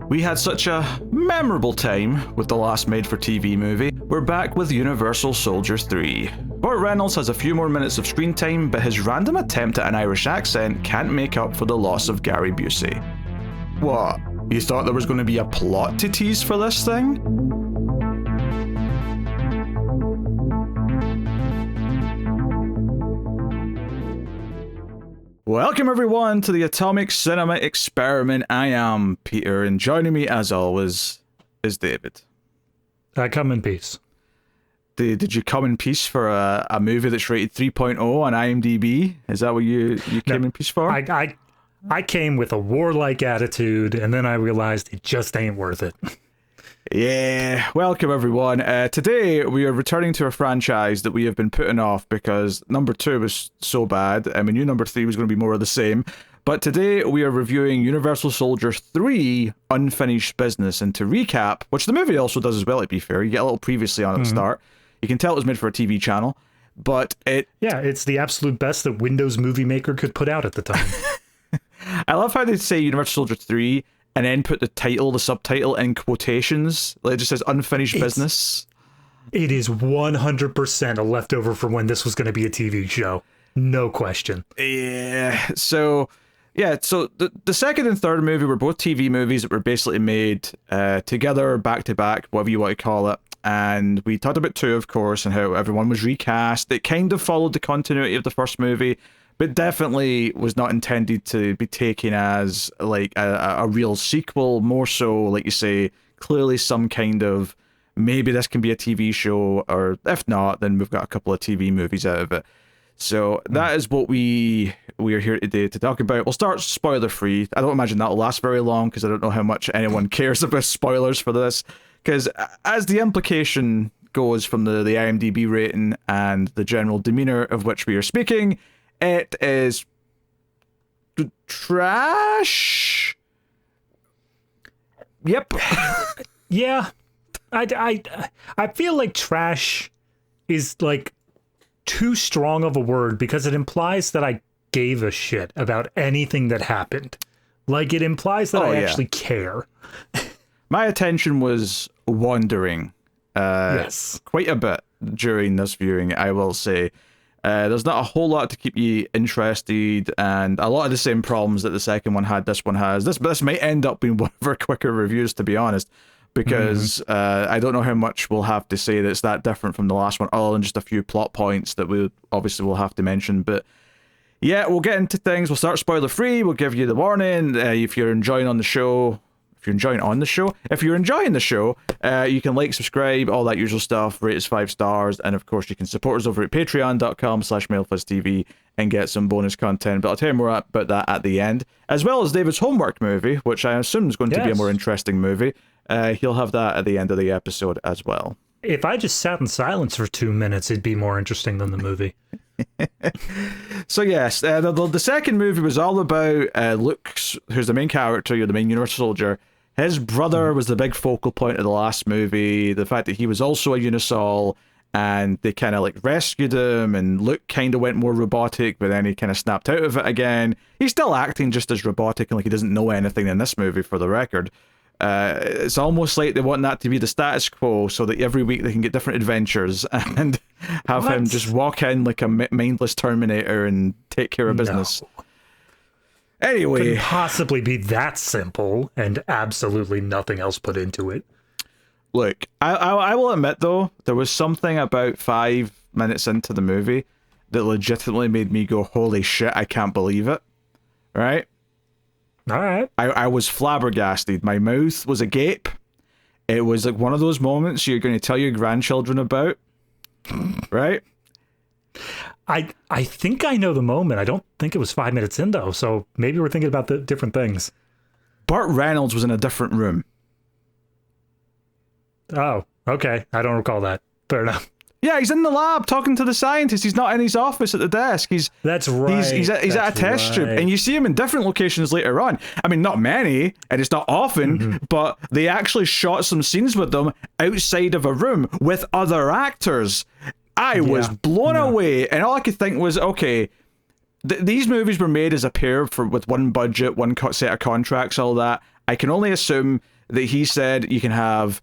We had such a memorable time with the last made-for-TV movie. We're back with Universal Soldier 3. Burt Reynolds has a few more minutes of screen time, but his random attempt at an Irish accent can't make up for the loss of Gary Busey. What? You thought there was going to be a plot to tease for this thing? Welcome everyone to the Atomic Cinema Experiment. I am Peter, and joining me as always is David. I come in peace. Did you come in peace for a movie that's rated 3.0 on IMDb? Is that what you came in peace for? I came with a warlike attitude, and then I realized it just ain't worth it. Yeah, welcome everyone. Today we are returning to a franchise that we have been putting off because number 2 was so bad, and we knew number 3 was going to be more of the same. But today we are reviewing Universal Soldier 3 Unfinished Business, and to recap, which the movie also does as well, to be fair, you get a little previously on at the start. You can tell it was made for a TV channel, but it's the absolute best that Windows Movie Maker could put out at the time. I love how they say Universal Soldier 3 and then put the subtitle in quotations. Like it just says unfinished business. It is 100% a leftover from when this was going to be a TV show. No question. Yeah. So the second and third movie were both TV movies that were basically made together, back to back, whatever you want to call it. And we talked about 2, of course, and how everyone was recast. It kind of followed the continuity of the first movie, but definitely was not intended to be taken as like a real sequel. More so, like you say, clearly some kind of maybe this can be a TV show, or if not, then we've got a couple of TV movies out of it. So that is what we are here today to talk about. We'll start spoiler free. I don't imagine that'll last very long because I don't know how much anyone cares about spoilers for this. Because as the implication goes from the IMDb rating and the general demeanor of which we are speaking, it is trash. Yep. Yeah. I feel like trash is like too strong of a word because it implies that I gave a shit about anything that happened. Like it implies that I actually care. My attention was wandering quite a bit during this viewing, I will say. There's not a whole lot to keep you interested, and a lot of the same problems that the second one had, this one has. This might end up being one of our quicker reviews, to be honest, because I don't know how much we'll have to say that's that different from the last one, other than just a few plot points that we obviously will have to mention. But yeah, we'll get into things. We'll start spoiler free. We'll give you the warning. If you're enjoying the show, you can like, subscribe, all that usual stuff, rate us 5 stars, and of course you can support us over at patreon.com/MailFuzzTV and get some bonus content, but I'll tell you more about that at the end, as well as David's homework movie, which I assume is going to be a more interesting movie. He'll have that at the end of the episode as well. If I just sat in silence for 2 minutes, it'd be more interesting than the movie. So yes, the second movie was all about Luke, who's the main character, you're the main Universal Soldier. His brother was the big focal point of the last movie, the fact that he was also a Unisol, and they kind of like rescued him, and Luke kind of went more robotic, but then he kind of snapped out of it again. He's still acting just as robotic and like he doesn't know anything in this movie, for the record. It's almost like they want that to be the status quo so that every week they can get different adventures and have him just walk in like a mindless Terminator and take care of business. No. Anyway, couldn't possibly be that simple and absolutely nothing else put into it. Look, I will admit though, there was something about 5 minutes into the movie that legitimately made me go, holy shit, I can't believe it. Right? Alright. I was flabbergasted. My mouth was agape. It was like one of those moments you're going to tell your grandchildren about. Right? I think I know the moment. I don't think it was 5 minutes in, though, so maybe we're thinking about the different things. Burt Reynolds was in a different room. Oh, okay. I don't recall that. Fair enough. Yeah, he's in the lab talking to the scientist. He's not in his office at the desk. That's right. He's at a test tube, and you see him in different locations later on. I mean, not many, and it's not often, but they actually shot some scenes with them outside of a room with other actors. I was blown away, and all I could think was, okay, these movies were made as a pair with one budget, one set of contracts, all that. I can only assume that he said you can have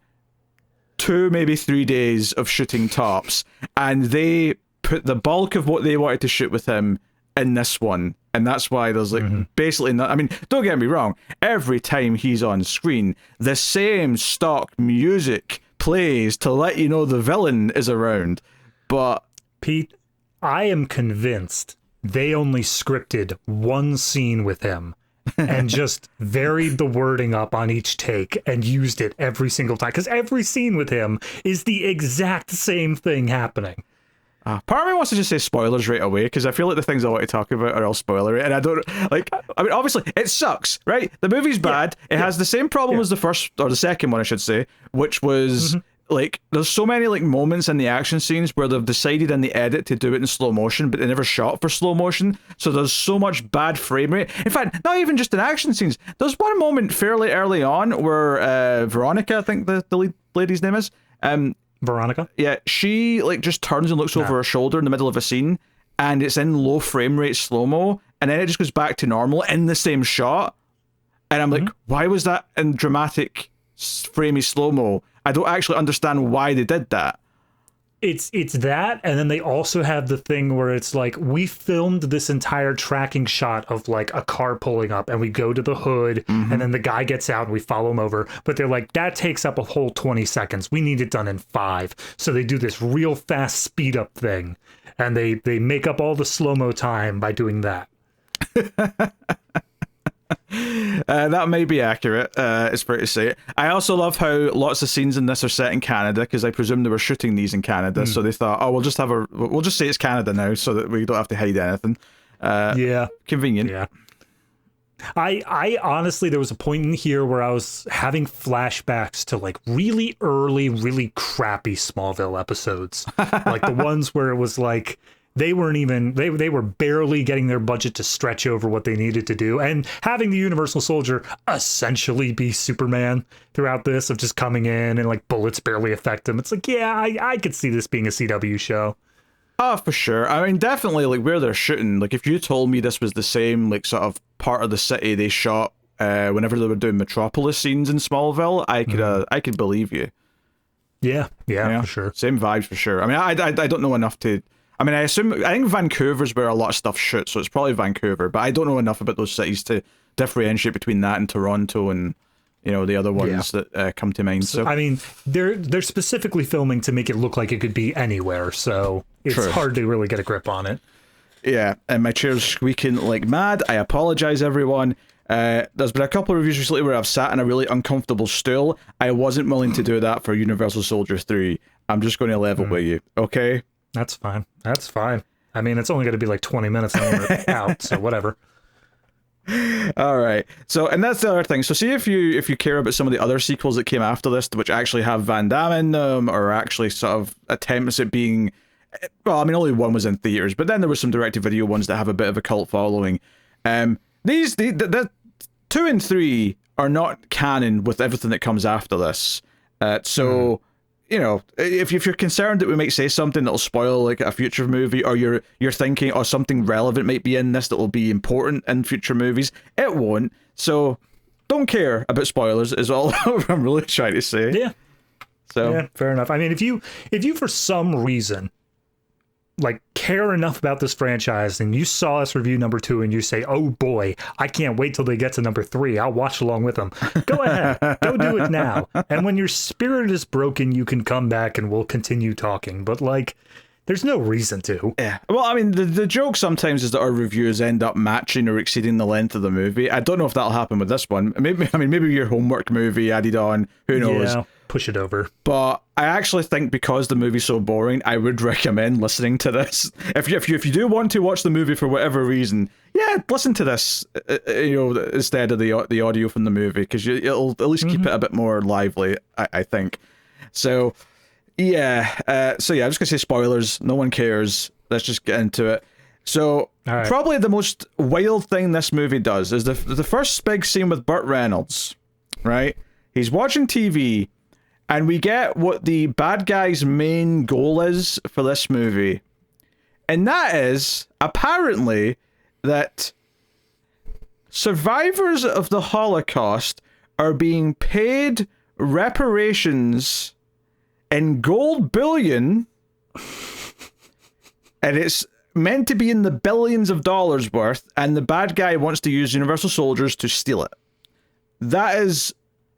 2, maybe 3 days of shooting tops, and they put the bulk of what they wanted to shoot with him in this one. And that's why there's like basically not, I mean, don't get me wrong, every time he's on screen, the same stock music plays to let you know the villain is around. But Pete, I am convinced they only scripted one scene with him and just varied the wording up on each take and used it every single time. Because every scene with him is the exact same thing happening. Part of me wants to just say spoilers right away, because I feel like the things I want to talk about are all spoilery, and I don't like. I mean, obviously, it sucks, right? The movie's bad. It has the same problem as the first or the second one, I should say, which was like there's so many like moments in the action scenes where they've decided in the edit to do it in slow motion, but they never shot for slow motion, so there's so much bad frame rate. In fact, not even just in action scenes. There's one moment fairly early on where Veronica, I think the lead lady's name is, Veronica? Yeah, she like just turns and looks over her shoulder in the middle of a scene, and it's in low frame rate slow-mo, and then it just goes back to normal in the same shot. And I'm like, why was that in dramatic framey slow-mo? I don't actually understand why they did that. It's that, and then they also have the thing where it's like, we filmed this entire tracking shot of like a car pulling up, and we go to the hood, and then the guy gets out and we follow him over, but they're like, that takes up a whole 20 seconds. We need it done in 5. So they do this real fast speed up thing, and they make up all the slow-mo time by doing that. That may be accurate, it's fair to say. I also love how lots of scenes in this are set in Canada, because I presume they were shooting these in Canada, so they thought, oh, we'll just say it's Canada now, so that we don't have to hide anything. Yeah. Convenient. Yeah. I honestly, there was a point in here where I was having flashbacks to like really early, really crappy Smallville episodes. Like the ones where it was like, they weren't even, they were barely getting their budget to stretch over what they needed to do. And having the Universal Soldier essentially be Superman throughout this, of just coming in and like bullets barely affect him. It's like, yeah, I could see this being a CW show. Oh, for sure. I mean, definitely, like, where they're shooting, like, if you told me this was the same, like, sort of part of the city they shot whenever they were doing Metropolis scenes in Smallville, I could believe you. Yeah, for sure. Same vibes, for sure. I mean, I don't know enough to... I mean, I think Vancouver's where a lot of stuff shoots, so it's probably Vancouver, but I don't know enough about those cities to differentiate between that and Toronto and, you know, the other ones that come to mind. So I mean, they're specifically filming to make it look like it could be anywhere, so it's hard to really get a grip on it. Yeah, and my chair's squeaking like mad. I apologize, everyone. There's been a couple of reviews recently where I've sat in a really uncomfortable stool. I wasn't willing to do that for Universal Soldier 3. I'm just going to level with you, okay? That's fine. That's fine. I mean, it's only going to be like 20 minutes and we're out, so whatever. All right. So, and that's the other thing. So, see if you care about some of the other sequels that came after this, which actually have Van Damme in them, or actually sort of attempts at being. Well, I mean, only one was in theaters, but then there were some direct-to-video ones that have a bit of a cult following. The 2 and 3 are not canon with everything that comes after this. You know, if you're concerned that we might say something that'll spoil like a future movie, or you're thinking, oh, something relevant might be in this that will be important in future movies, it won't. So don't care about spoilers is all I'm really trying to say. Yeah. So yeah, fair enough. I mean, if you for some reason like care enough about this franchise and you saw us review number 2 and you say, oh boy, I can't wait till they get to number 3, I'll watch along with them, go ahead, go do it now. And when your spirit is broken, you can come back and we'll continue talking, but like there's no reason to. Yeah. Well, I mean, the joke sometimes is that our reviews end up matching or exceeding the length of the movie. I don't know if that'll happen with this one. Maybe your homework movie added on, who knows. Yeah, push it over. But I actually think because the movie's so boring, I would recommend listening to this. If you do want to watch the movie for whatever reason, yeah, listen to this, instead of the audio from the movie, because it'll at least keep it a bit more lively, I think. So, yeah. I'm just going to say spoilers. No one cares. Let's just get into it. So, probably the most wild thing this movie does is the first big scene with Burt Reynolds, right? He's watching TV, and we get what the bad guy's main goal is for this movie. And that is, apparently, that survivors of the Holocaust are being paid reparations in gold bullion, and it's meant to be in the billions of dollars worth, and the bad guy wants to use Universal Soldiers to steal it. That is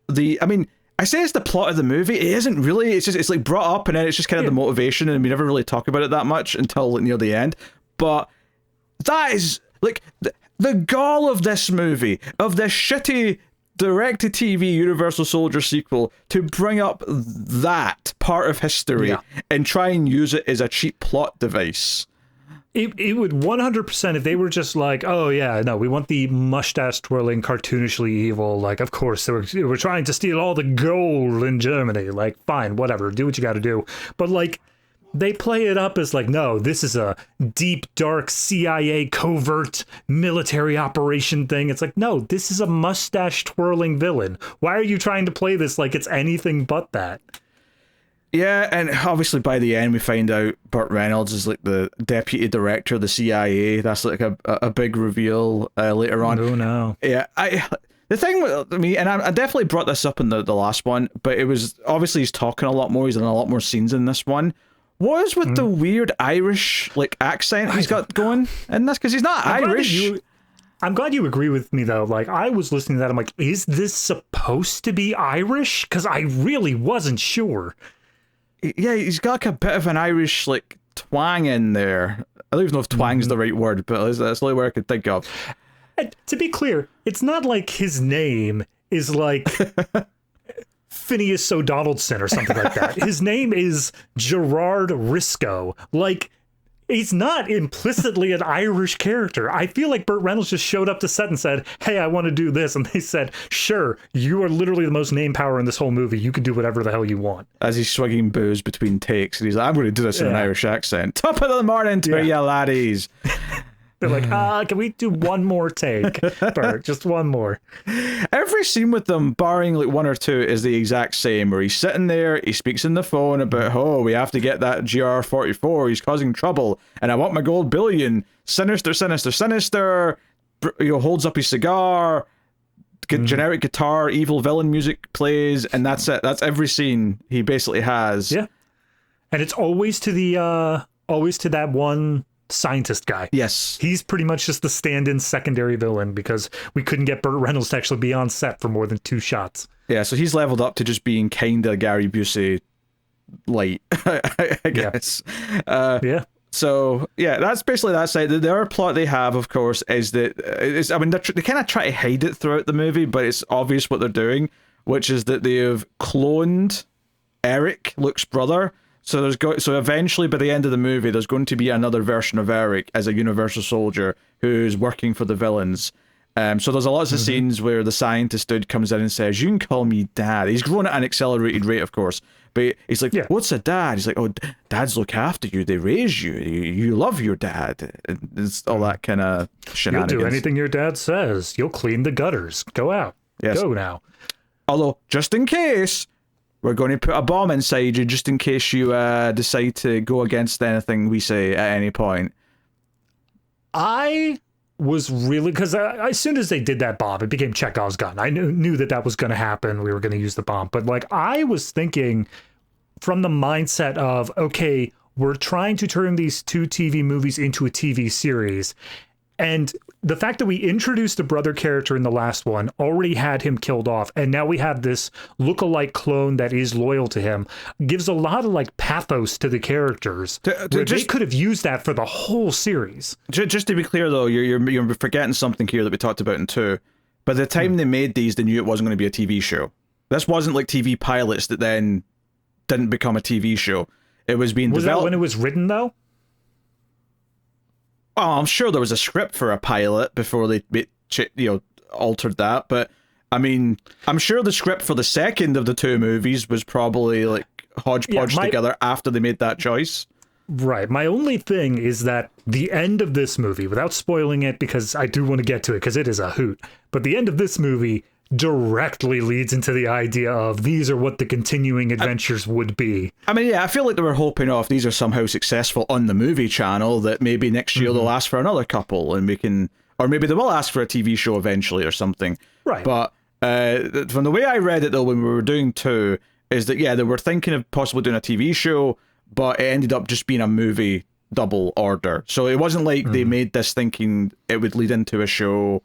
I mean, I say it's the plot of the movie. It isn't really. It's like brought up, and then it's just kind of the motivation, and we never really talk about it that much until near the end. But that is like the gall of this movie, of this shitty direct-to-TV Universal Soldier sequel, to bring up that part of history and try and use it as a cheap plot device. It would 100%, if they were just like, oh yeah, no, we want the mustache twirling, cartoonishly evil, like, of course, we're trying to steal all the gold in Germany, like, fine, whatever, do what you gotta do. But like, they play it up as like, no, this is a deep, dark CIA covert military operation thing. It's like, no, this is a mustache twirling villain. Why are you trying to play this like it's anything but that? Yeah, and obviously by the end we find out Burt Reynolds is like the deputy director of the CIA. That's like a big reveal later on. Oh no. Yeah, the thing with me, and I definitely brought this up in the last one, but it was obviously he's talking a lot more. He's in a lot more scenes in this one. What is with the weird Irish like accent he's got going in this? Because he's not Irish. I'm glad you agree with me though. Like, I was listening to that, I'm like, is this supposed to be Irish? Because I really wasn't sure. Yeah, he's got like a bit of an Irish like twang in there. I don't even know if twang's the right word, but that's the only word I could think of. And to be clear, it's not like his name is like Phineas O'Donnellson or something like that. His name is Gerard Risco. Like, he's not implicitly an Irish character. I feel like Burt Reynolds just showed up to set and said, hey, I want to do this. And they said, sure, you are literally the most name power in this whole movie. You can do whatever the hell you want. As he's swigging booze between takes, and he's like, I'm going to do this in an Irish accent. Top of the morning to you laddies. They're like, can we do one more take? Burt, just one more. Every scene with them, barring like one or two, is the exact same, where he's sitting there, he speaks in the phone about, oh, we have to get that GR-44, he's causing trouble, and I want my gold billion. Sinister, sinister, sinister. Holds up his cigar, generic guitar, evil villain music plays, and that's it. That's every scene he basically has. Yeah. And it's always to that one scientist guy. Yes. He's pretty much just the stand-in secondary villain because we couldn't get Burt Reynolds to actually be on set for more than 2 shots. Yeah, so he's leveled up to just being kind of Gary Busey light, I guess. Yeah. So, yeah, that's basically that side. The other plot they have, of course, is that, they kind of try to hide it throughout the movie, but it's obvious what they're doing, which is that they have cloned Eric, Luke's brother. So eventually, by the end of the movie, there's going to be another version of Eric as a Universal Soldier who's working for the villains. So there's a lots of scenes where the scientist dude comes in and says, you can call me Dad. He's grown at an accelerated rate, of course. But he's like, what's a dad? He's like, oh, dads look after you. They raise you. You love your dad. It's all that kind of shenanigans. You'll do anything your dad says. You'll clean the gutters. Go out. Yes. Go now. Although, just in case, we're going to put a bomb inside you just in case you decide to go against anything we say at any point. I was really, because as soon as they did that bomb, it became Chekhov's gun. I knew that was going to happen. We were going to use the bomb. But like, I was thinking from the mindset of, okay, we're trying to turn these 2 TV movies into a TV series. And the fact that we introduced the brother character in the last one, already had him killed off, and now we have this lookalike clone that is loyal to him, gives a lot of like pathos to the characters. They could have used that for the whole series. Just to be clear, though, you're forgetting something here that we talked about in 2. By the time they made these, they knew it wasn't going to be a TV show. This wasn't like TV pilots that then didn't become a TV show. It was being developed. Was that when it was written, though? Oh, I'm sure there was a script for a pilot before they, altered that. But I mean, I'm sure the script for the second of the 2 movies was probably like hodgepodge together after they made that choice. Right. My only thing is that the end of this movie, without spoiling it, because I do want to get to it, because it is a hoot, but the end of this movie directly leads into the idea of these are what the continuing adventures would be. I mean, yeah, I feel like they were hoping if these are somehow successful on the movie channel, that maybe next year they'll ask for another couple, and we can, or maybe they will ask for a TV show eventually or something. Right. But From the way I read it, though, when we were doing 2, is that, yeah, they were thinking of possibly doing a TV show, but it ended up just being a movie double order. So it wasn't like they made this thinking it would lead into a show.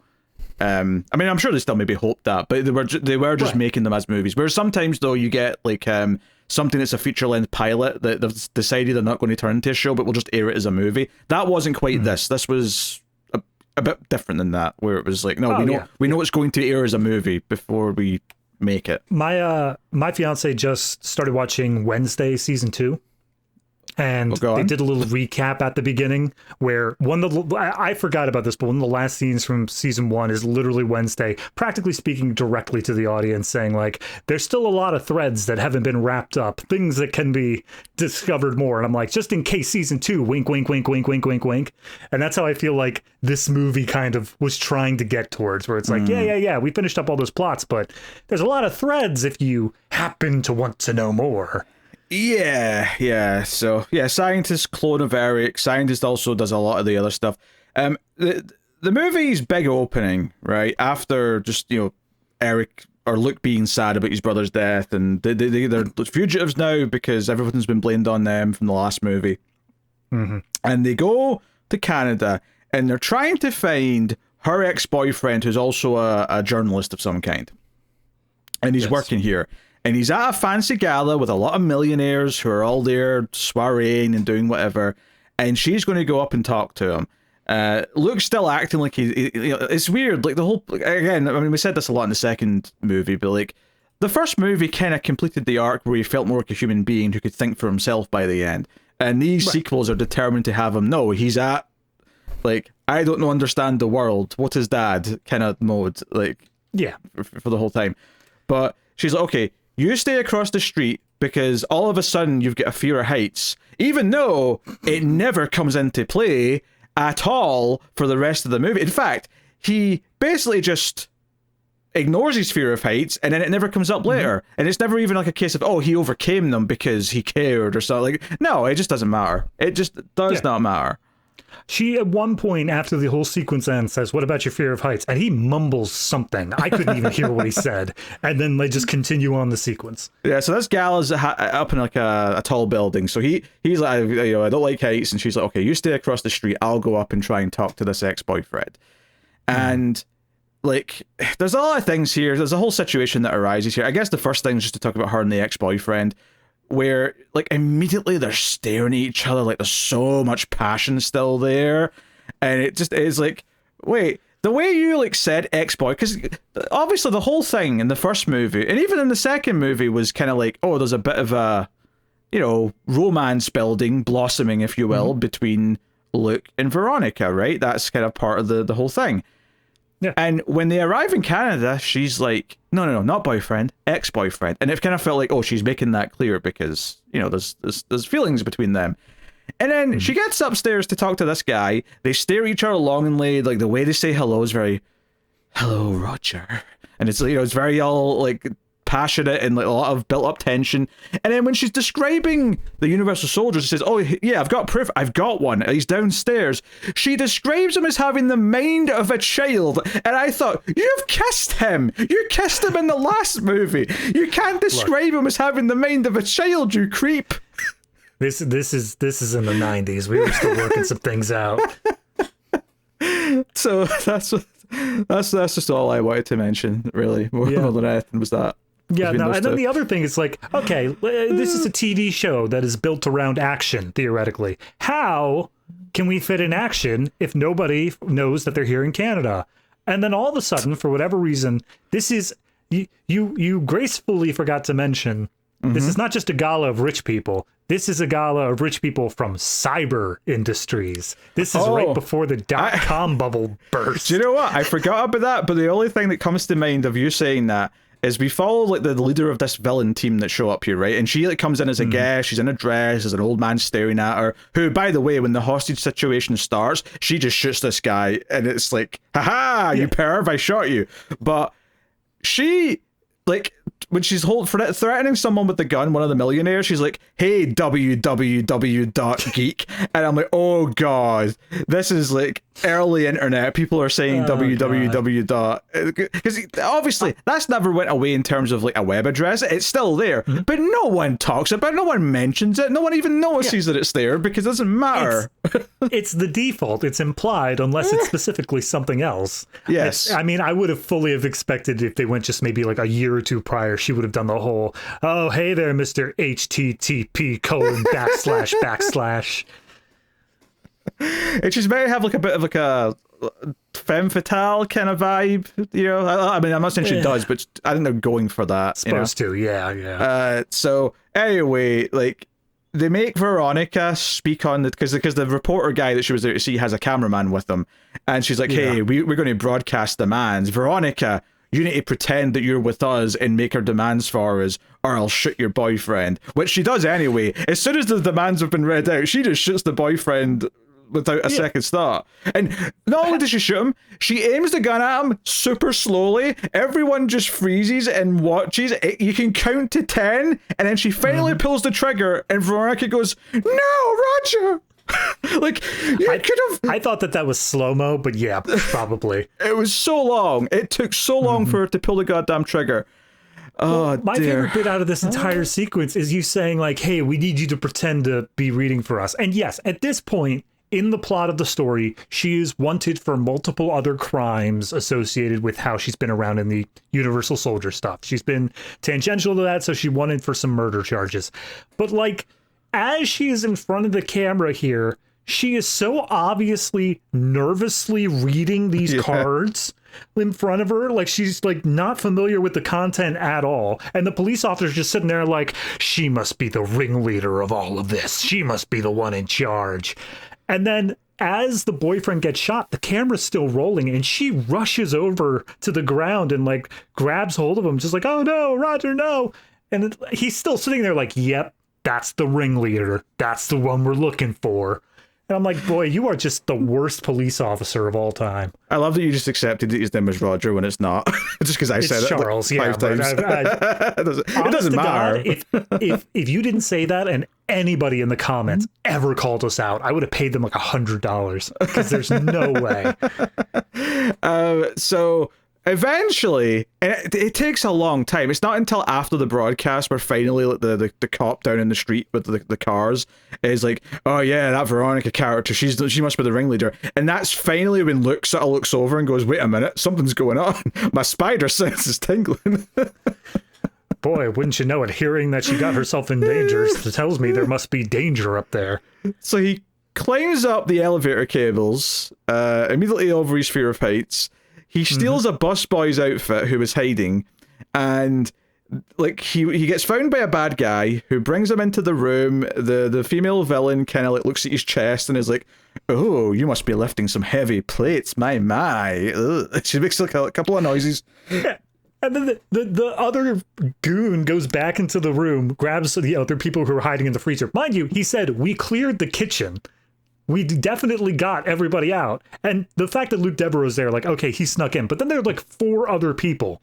I mean, I'm sure they still maybe hoped that, but they were just making them as movies. Whereas sometimes, though, you get like something that's a feature-length pilot that they've decided they're not going to turn into a show, but we'll just air it as a movie. That wasn't quite this. This was a bit different than that, where it was like, no, we know it's going to air as a movie before we make it. My fiance just started watching Wednesday season 2. And they did a little recap at the beginning where I forgot about this, but one of the last scenes from season 1 is literally Wednesday, practically speaking directly to the audience, saying like, there's still a lot of threads that haven't been wrapped up, things that can be discovered more. And I'm like, just in case season 2, wink, wink, wink, wink, wink, wink, wink. And that's how I feel like this movie kind of was trying to get towards, where it's like, yeah, we finished up all those plots, but there's a lot of threads if you happen to want to know more. Yeah. So, yeah, scientist, clone of Eric. Scientist also does a lot of the other stuff. The movie's big opening, right, after just, Eric or Luke being sad about his brother's death, and they're fugitives now because everything's been blamed on them from the last movie. Mm-hmm. And they go to Canada, and they're trying to find her ex-boyfriend, who's also a journalist of some kind. And he's working here. And he's at a fancy gala with a lot of millionaires who are all there soireeing and doing whatever. And she's going to go up and talk to him. Luke's still acting like it's weird. Like the whole, again, I mean, we said this a lot in the second movie, but like the first movie kind of completed the arc where he felt more like a human being who could think for himself by the end. And these sequels are determined to have him. No, he's at like, I don't understand the world. What is dad kind of mode. Like, yeah, for the whole time. But she's like, okay, you stay across the street because all of a sudden you've got a fear of heights, even though it never comes into play at all for the rest of the movie. In fact, he basically just ignores his fear of heights and then it never comes up later. And it's never even like a case of, oh, he overcame them because he cared or something. Like, no, it just doesn't matter. It just does not matter. She, at one point, after the whole sequence ends, says, what about your fear of heights? And he mumbles something. I couldn't even hear what he said. And then they just continue on the sequence. Yeah, so this gal is up in like a tall building. So he's like, I don't like heights. And she's like, okay, you stay across the street. I'll go up and try and talk to this ex-boyfriend. And like, there's a lot of things here. There's a whole situation that arises here. I guess the first thing is just to talk about her and the ex-boyfriend, where like immediately they're staring at each other like there's so much passion still there, and it just is like, wait, the way you like said ex-boy, because obviously the whole thing in the first movie and even in the second movie was kind of like, oh, there's a bit of a romance blossoming, if you will, between Luke and Veronica, right? That's kind of part of the whole thing. Yeah. And when they arrive in Canada, she's like, no, not boyfriend, ex-boyfriend. And it kind of felt like, oh, she's making that clear because, there's feelings between them. And then she gets upstairs to talk to this guy. They stare at each other longingly. Like the way they say hello is very, hello, Roger. And it's, it's very all like passionate and like a lot of built up tension. And then when she's describing the Universal Soldier, she says, oh yeah, I've got proof, I've got one, he's downstairs. She describes him as having the mind of a child, and I thought, you've kissed him, you kissed him in the last movie, you can't describe him as having the mind of a child, you creep. This is in the 90s. We were still working some things out. So that's just all I wanted to mention, really. More than anything was that. Yeah, no, and then the other thing is like, okay, this is a TV show that is built around action, theoretically. How can we fit in action if nobody knows that they're here in Canada? And then all of a sudden, for whatever reason, this is, you gracefully forgot to mention, this is not just a gala of rich people. This is a gala of rich people from cyber industries. This is right before the dot-com bubble burst. Do you know what? I forgot about that, but the only thing that comes to mind of you saying that is we follow like the leader of this villain team that show up here, right? And she like comes in as a guest, she's in a dress, there's an old man staring at her, who, by the way, when the hostage situation starts, she just shoots this guy, and it's like, haha, you perv, I shot you. But she, like, when she's threatening someone with the gun, one of the millionaires, she's like, hey, www.geek. And I'm like, oh god, this is like early internet, people are saying www dot, because obviously that's never went away in terms of like a web address. It's still there, but no one talks about it, no one mentions it, no one even notices that it's there because it doesn't matter. It's the default. It's implied unless it's specifically something else. Yes. I mean, I would have fully have expected if they went just maybe like a year or two prior, she would have done the whole, oh, hey there, Mr. HTTP://. It's just very have like a bit of like a femme fatale kind of vibe, you know. I mean, I'm not saying she does, but I think they're going for that. Supposed to, yeah. So anyway, like they make Veronica speak on the because the reporter guy that she was there to see has a cameraman with them, and she's like, "Hey, we're going to broadcast demands, Veronica. You need to pretend that you're with us and make our demands for us, or I'll shoot your boyfriend." Which she does anyway. As soon as the demands have been read out, she just shoots the boyfriend without a second thought. And not only does she shoot him, she aims the gun at him super slowly. Everyone just freezes and watches. You can count to 10, and then she finally pulls the trigger, and Veronica goes, "No, Roger!" Like, you could have... I thought that was slow-mo, but yeah, probably. It was so long. It took so long for her to pull the goddamn trigger. Oh, my favorite bit out of this entire sequence is you saying, like, hey, we need you to pretend to be reading for us. And yes, at this point, in the plot of the story, she is wanted for multiple other crimes associated with how she's been around in the Universal Soldier stuff. She's been tangential to that, so she wanted for some murder charges. But, like, as she is in front of the camera here, she is so obviously nervously reading these cards in front of her, like she's like not familiar with the content at all. And the police officer's just sitting there like, she must be the ringleader of all of this. She must be the one in charge. And then as the boyfriend gets shot, the camera's still rolling and she rushes over to the ground and like grabs hold of him, just like, oh no, Roger, no. And he's still sitting there like, yep, that's the ringleader. That's the one we're looking for. And I'm like, boy, you are just the worst police officer of all time. I love that you just accepted that his name is Roger when it's not. Just because I said Charles, it like 5 times. It doesn't matter. God, if you didn't say that and anybody in the comments ever called us out, I would have paid them like $100 because there's no way. So eventually, and it takes a long time. It's not until after the broadcast where finally like, the cop down in the street with the cars is like, oh yeah, that Veronica character, she must be the ringleader. And that's finally when Luke sort of looks over and goes, wait a minute, something's going on. My spider sense is tingling. Boy, wouldn't you know it, hearing that she got herself in danger tells me there must be danger up there. So he climbs up the elevator cables, immediately over his fear of heights. He steals a busboy's outfit who was hiding, and like he gets found by a bad guy who brings him into the room. The female villain kind of like looks at his chest and is like, "Oh, you must be lifting some heavy plates, my." Ugh. She makes like a couple of noises. Yeah. And then the other goon goes back into the room, grabs the other people who are hiding in the freezer. Mind you, he said, we cleared the kitchen. We definitely got everybody out. And the fact that Luke Deborah was there, like, okay, he snuck in. But then there are like 4 other people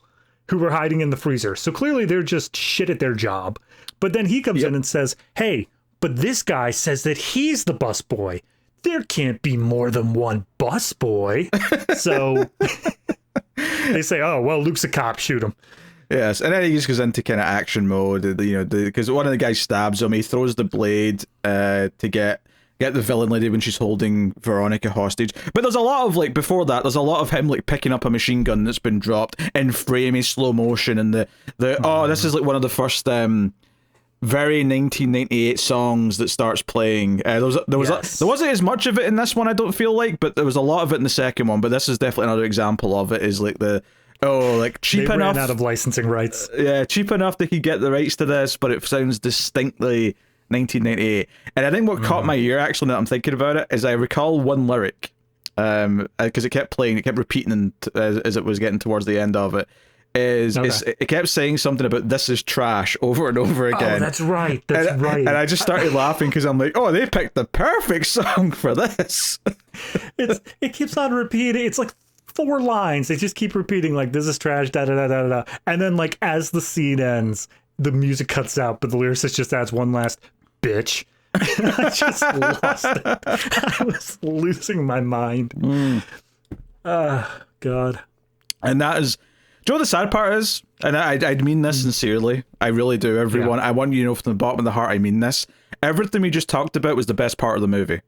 who were hiding in the freezer. So clearly they're just shit at their job. But then he comes in and says, hey, but this guy says that he's the busboy. There can't be more than one busboy. So they say, oh, well, Luke's a cop, shoot him. Yes, and then he just goes into kind of action mode, you know, because one of the guys stabs him. He throws the blade to get the villain lady when she's holding Veronica hostage. But there's a lot of, like, before that, there's a lot of him, like, picking up a machine gun that's been dropped in framey slow motion, and this is, like, one of the first, very 1998 songs that starts playing. There wasn't as much of it in this one, I don't feel like, but there was a lot of it in the second one, but this is definitely another example of it, is, like, cheap enough. They ran out of licensing rights. Yeah, cheap enough they could get the rights to this, but it sounds distinctly 1998. And I think what caught my ear, actually, now that I'm thinking about it, is I recall one lyric, because it kept playing, it kept repeating as it was getting towards the end of it. It kept saying something about "this is trash" over and over again. Oh, that's right. Right. And I just started laughing because I'm like, oh, they picked the perfect song for this. It keeps on repeating. It's like 4 lines. They just keep repeating like, "this is trash," da da da da da. And then like as the scene ends, the music cuts out, but the lyricist just adds one last "bitch." I just lost it. I was losing my mind. God. And that is, do you know what the sad part is? And I mean this sincerely. I really do, everyone. Yeah. I want you to know from the bottom of the heart, I mean this. Everything we just talked about was the best part of the movie.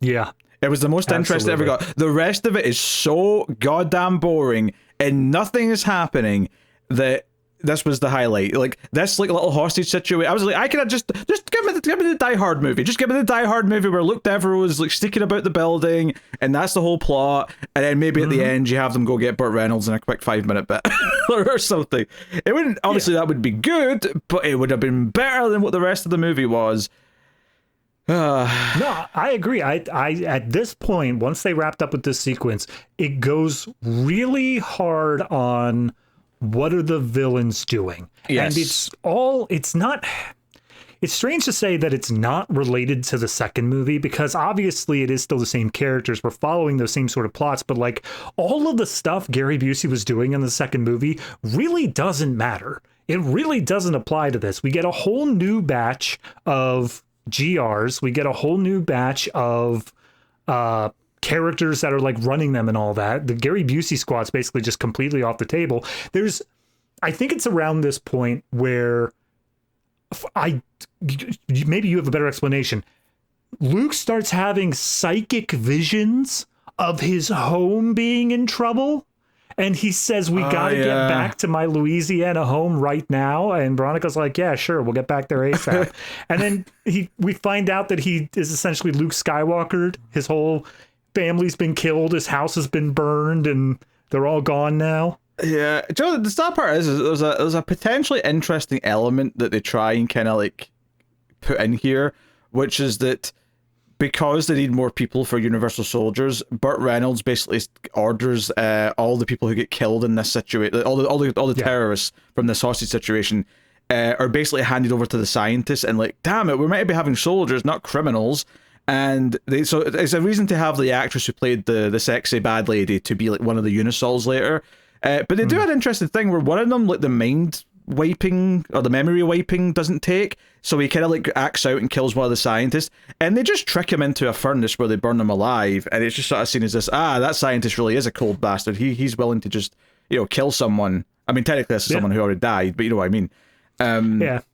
Yeah. It was the most interesting I ever got. The rest of it is so goddamn boring and nothing is happening that this was the highlight. Like, this like little hostage situation. I was like, I could have just give me the Die Hard movie. Just give me the Die Hard movie where Luke Devereaux is like sneaking about the building and that's the whole plot. And then maybe at the end you have them go get Burt Reynolds in a quick 5-minute bit or something. It wouldn't, obviously that would be good, but it would have been better than what the rest of the movie was. No, I agree. I at this point, once they wrapped up with this sequence, it goes really hard on what are the villains doing. Yes. And it's strange to say that it's not related to the second movie, because obviously it is still the same characters. We're following those same sort of plots, but like all of the stuff Gary Busey was doing in the second movie really doesn't matter. It really doesn't apply to this. We get a whole new batch of GRs. We get a whole new batch of characters that are like running them and all that. The Gary Busey squad's basically just completely off the table. I think it's around this point where maybe you have a better explanation. Luke starts having psychic visions of his home being in trouble. And he says, we got to get back to my Louisiana home right now. And Veronica's like, yeah, sure, we'll get back there ASAP. And then we find out that he is essentially Luke Skywalker. His whole family's been killed. His house has been burned and they're all gone now. Yeah. Joe, the sad part is there's a potentially interesting element that they try and kind of like put in here, which is that because they need more people for Universal Soldiers, Burt Reynolds basically orders all the people who get killed in this situation, all the terrorists from this hostage situation, are basically handed over to the scientists, and like, damn it, we might be having soldiers, not criminals. And so it's a reason to have the actress who played the sexy bad lady to be like one of the Unisols later. But they do an interesting thing where one of them, like the mind wiping or the memory wiping doesn't take, so he kind of like acts out and kills one of the scientists, and they just trick him into a furnace where they burn him alive, and it's just sort of seen as this, that scientist really is a cold bastard. He's willing to just, kill someone. I mean, technically this is someone who already died, but you know what I mean.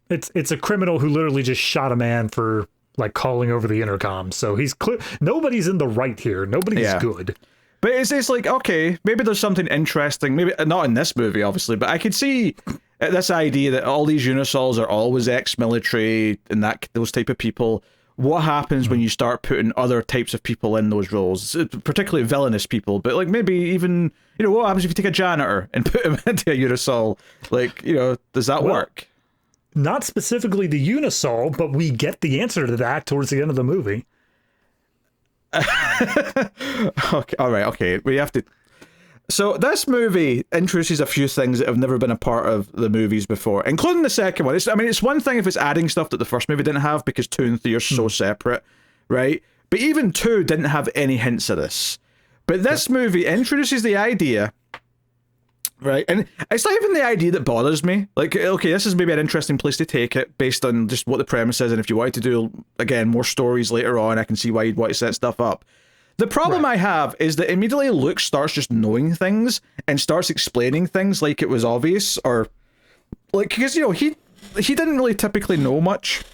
It's a criminal who literally just shot a man for like calling over the intercom, so he's clear. Nobody's in the right here. Nobody's good. But it's like, okay, maybe there's something interesting, maybe not in this movie obviously, but I could see this idea that all these Unisols are always ex-military and those type of people. What happens when you start putting other types of people in those roles, particularly villainous people, but like maybe even, what happens if you take a janitor and put him into a Unisol? Like, does that work? Not specifically the Unisol, but we get the answer to that towards the end of the movie. Okay, all right, okay. We have to. So this movie introduces a few things that have never been a part of the movies before, including the second one. It's one thing if it's adding stuff that the first movie didn't have, because 2 and 3 are so separate, right? But even 2 didn't have any hints of this. But this movie introduces the idea, right? And it's not even the idea that bothers me. Like, okay, this is maybe an interesting place to take it based on just what the premise is, and if you wanted to do, again, more stories later on, I can see why you'd want to set stuff up. The problem I have is that immediately Luke starts just knowing things and starts explaining things like it was obvious, or like, because he didn't really typically know much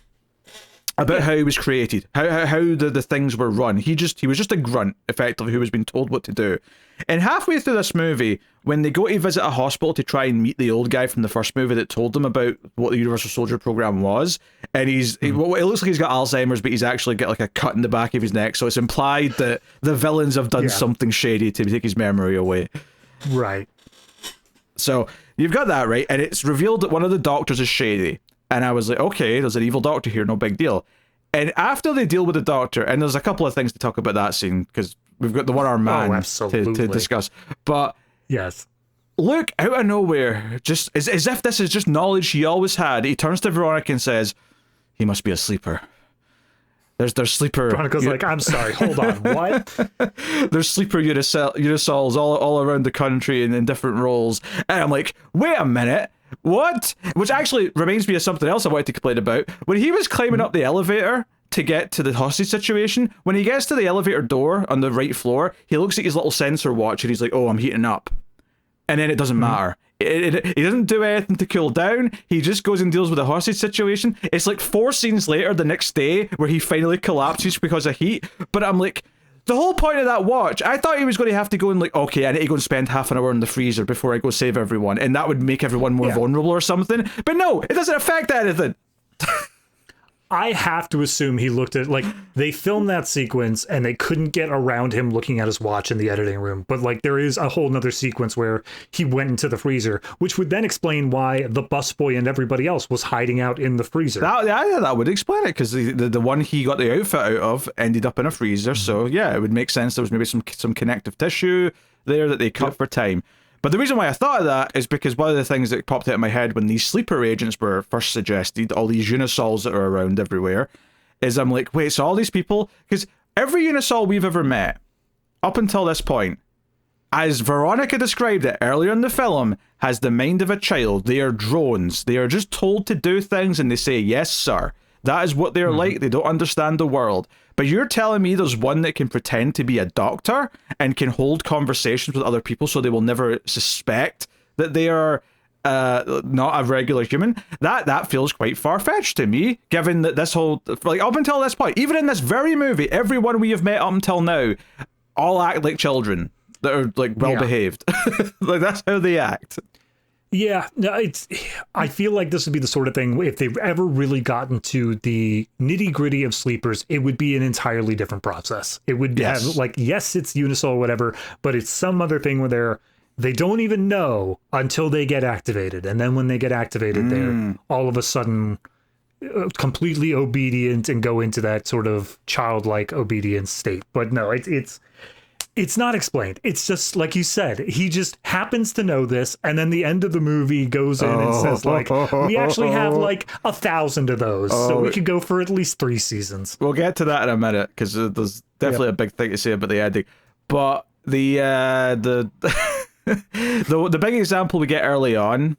about how he was created, how the things were run. He was just a grunt, effectively, who was being told what to do. And halfway through this movie, when they go to visit a hospital to try and meet the old guy from the first movie that told them about what the Universal Soldier program was, and it looks like he's got Alzheimer's, but he's actually got like a cut in the back of his neck, so it's implied that the villains have done something shady to take his memory away. Right. So you've got that, right? And it's revealed that one of the doctors is shady. And I was like, okay, there's an evil doctor here, no big deal. And after they deal with the doctor, and there's a couple of things to talk about that scene, because we've got the one-armed man to discuss. But yes, Luke, out of nowhere, just as if this is just knowledge he always had, he turns to Veronica and says, he must be a sleeper. There's sleeper... Veronica's like, I'm sorry, hold on, what? There's sleeper Unisols all around the country in different roles. And I'm like, wait a minute. What? Which actually reminds me of something else I wanted to complain about. When he was climbing up the elevator to get to the hostage situation. When he gets to the elevator door on the right floor, he looks at his little sensor watch and he's like, oh, I'm heating up. And then it doesn't matter. He doesn't do anything to cool down. He just goes and deals with the hostage situation. It's like 4 scenes later the next day where he finally collapses because of heat. But I'm like, the whole point of that watch, I thought he was going to have to go and like, okay, I need to go and spend half an hour in the freezer before I go save everyone. And that would make everyone more vulnerable or something. But no, it doesn't affect anything. I have to assume he looked at, like, they filmed that sequence and they couldn't get around him looking at his watch in the editing room. But, like, there is a whole nother sequence where he went into the freezer, which would then explain why the busboy and everybody else was hiding out in the freezer. That would explain it, because the one he got the outfit out of ended up in a freezer. So, yeah, it would make sense there was maybe some connective tissue there that they cut for time. But the reason why I thought of that is because one of the things that popped out of my head when these sleeper agents were first suggested, all these Unisols that are around everywhere, is I'm like, wait, so all these people, because every Unisol we've ever met, up until this point, as Veronica described it earlier in the film, has the mind of a child. They are drones. They are just told to do things and they say, yes, sir. That is what they're like. They don't understand the world. But you're telling me there's one that can pretend to be a doctor and can hold conversations with other people so they will never suspect that they are not a regular human? That feels quite far-fetched to me, given that this whole, like, up until this point, even in this very movie, everyone we have met up until now all act like children that are, like, well-behaved. Like, that's how they act. Yeah, no, I feel like this would be the sort of thing, if they've ever really gotten to the nitty-gritty of sleepers, it would be an entirely different process. It would have, like, yes, it's Unisol or whatever, but it's some other thing where they don't even know until they get activated. And then when they get activated, they're all of a sudden completely obedient and go into that sort of childlike obedience state. But no, it's not explained. It's just, like you said, he just happens to know this, and then the end of the movie goes in and says, like, we actually have, like, 1,000 of those, so we could go for at least 3 seasons. We'll get to that in a minute, because there's definitely a big thing to say about the ending. But the big example we get early on,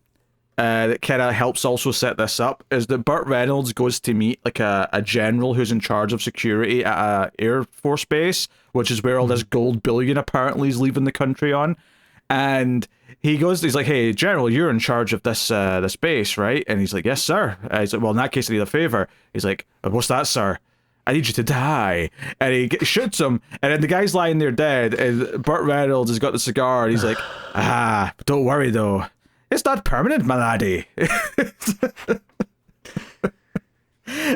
that kind of helps also set this up, is that Burt Reynolds goes to meet like a general who's in charge of security at a Air Force base, which is where all this gold bullion apparently is leaving the country on. And he's like, hey, General, you're in charge of this base, right? And he's like, yes, sir. He's like, well, in that case, I need a favor. He's like, what's that, sir? I need you to die. And he shoots him, and then the guy's lying there dead, and Burt Reynolds has got the cigar, and he's like, don't worry, though. It's not permanent, my laddie.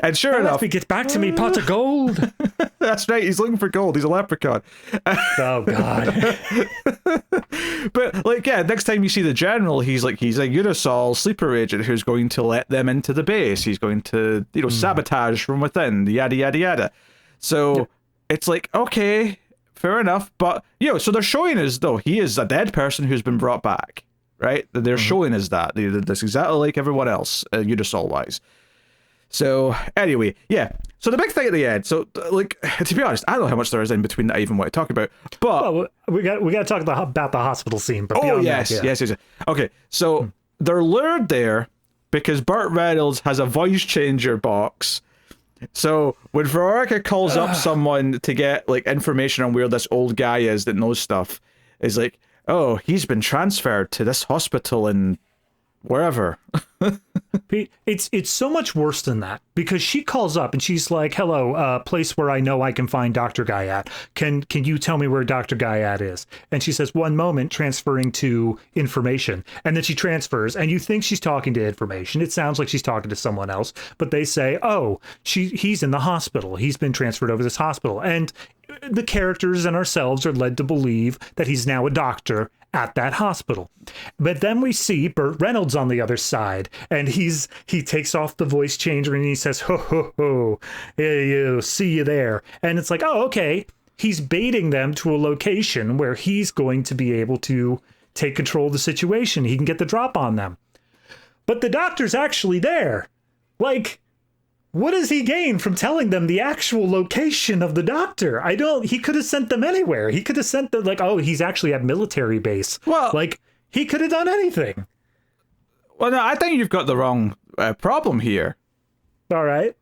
And sure enough, let me get back to me pot of gold. That's right. He's looking for gold. He's a leprechaun. Oh God. But like, yeah, next time you see the general, he's a Unisol sleeper agent who's going to let them into the base. He's going to, sabotage from within. Yada yada yada. So it's like, okay, fair enough. But so they're showing us though he is a dead person who's been brought back. Right? They're showing us that. That's exactly like everyone else, Unisol-wise. So, anyway, yeah. So the big thing at the end, so, like, to be honest, I don't know how much there is in between that I even want to talk about, but... Well, we got to talk about the hospital scene, but beyond yes, that, yes. Okay, so they're lured there because Burt Reynolds has a voice changer box. So when Veronica calls up someone to get, like, information on where this old guy is that knows stuff, is like, oh, he's been transferred to this hospital in wherever. Pete, it's so much worse than that, because she calls up and she's like, hello, place where I know I can find Dr. Guyat. Can you tell me where Dr. Guyat is? And she says, one moment, transferring to information. And then she transfers, and you think she's talking to information. It sounds like she's talking to someone else, but they say, oh, he's in the hospital. He's been transferred over to this hospital. And the characters and ourselves are led to believe that he's now a doctor at that hospital. But then we see Burt Reynolds on the other side, and he takes off the voice changer and he says, ho, ho, ho, hey, see you there. And it's like, oh, okay. He's baiting them to a location where he's going to be able to take control of the situation. He can get the drop on them. But the doctor's actually there. Like, what does he gain from telling them the actual location of the doctor? He could have sent them anywhere. He could have sent them, like, oh, he's actually at military base. Well, like, he could have done anything. Well, no, I think you've got the wrong problem here. All right.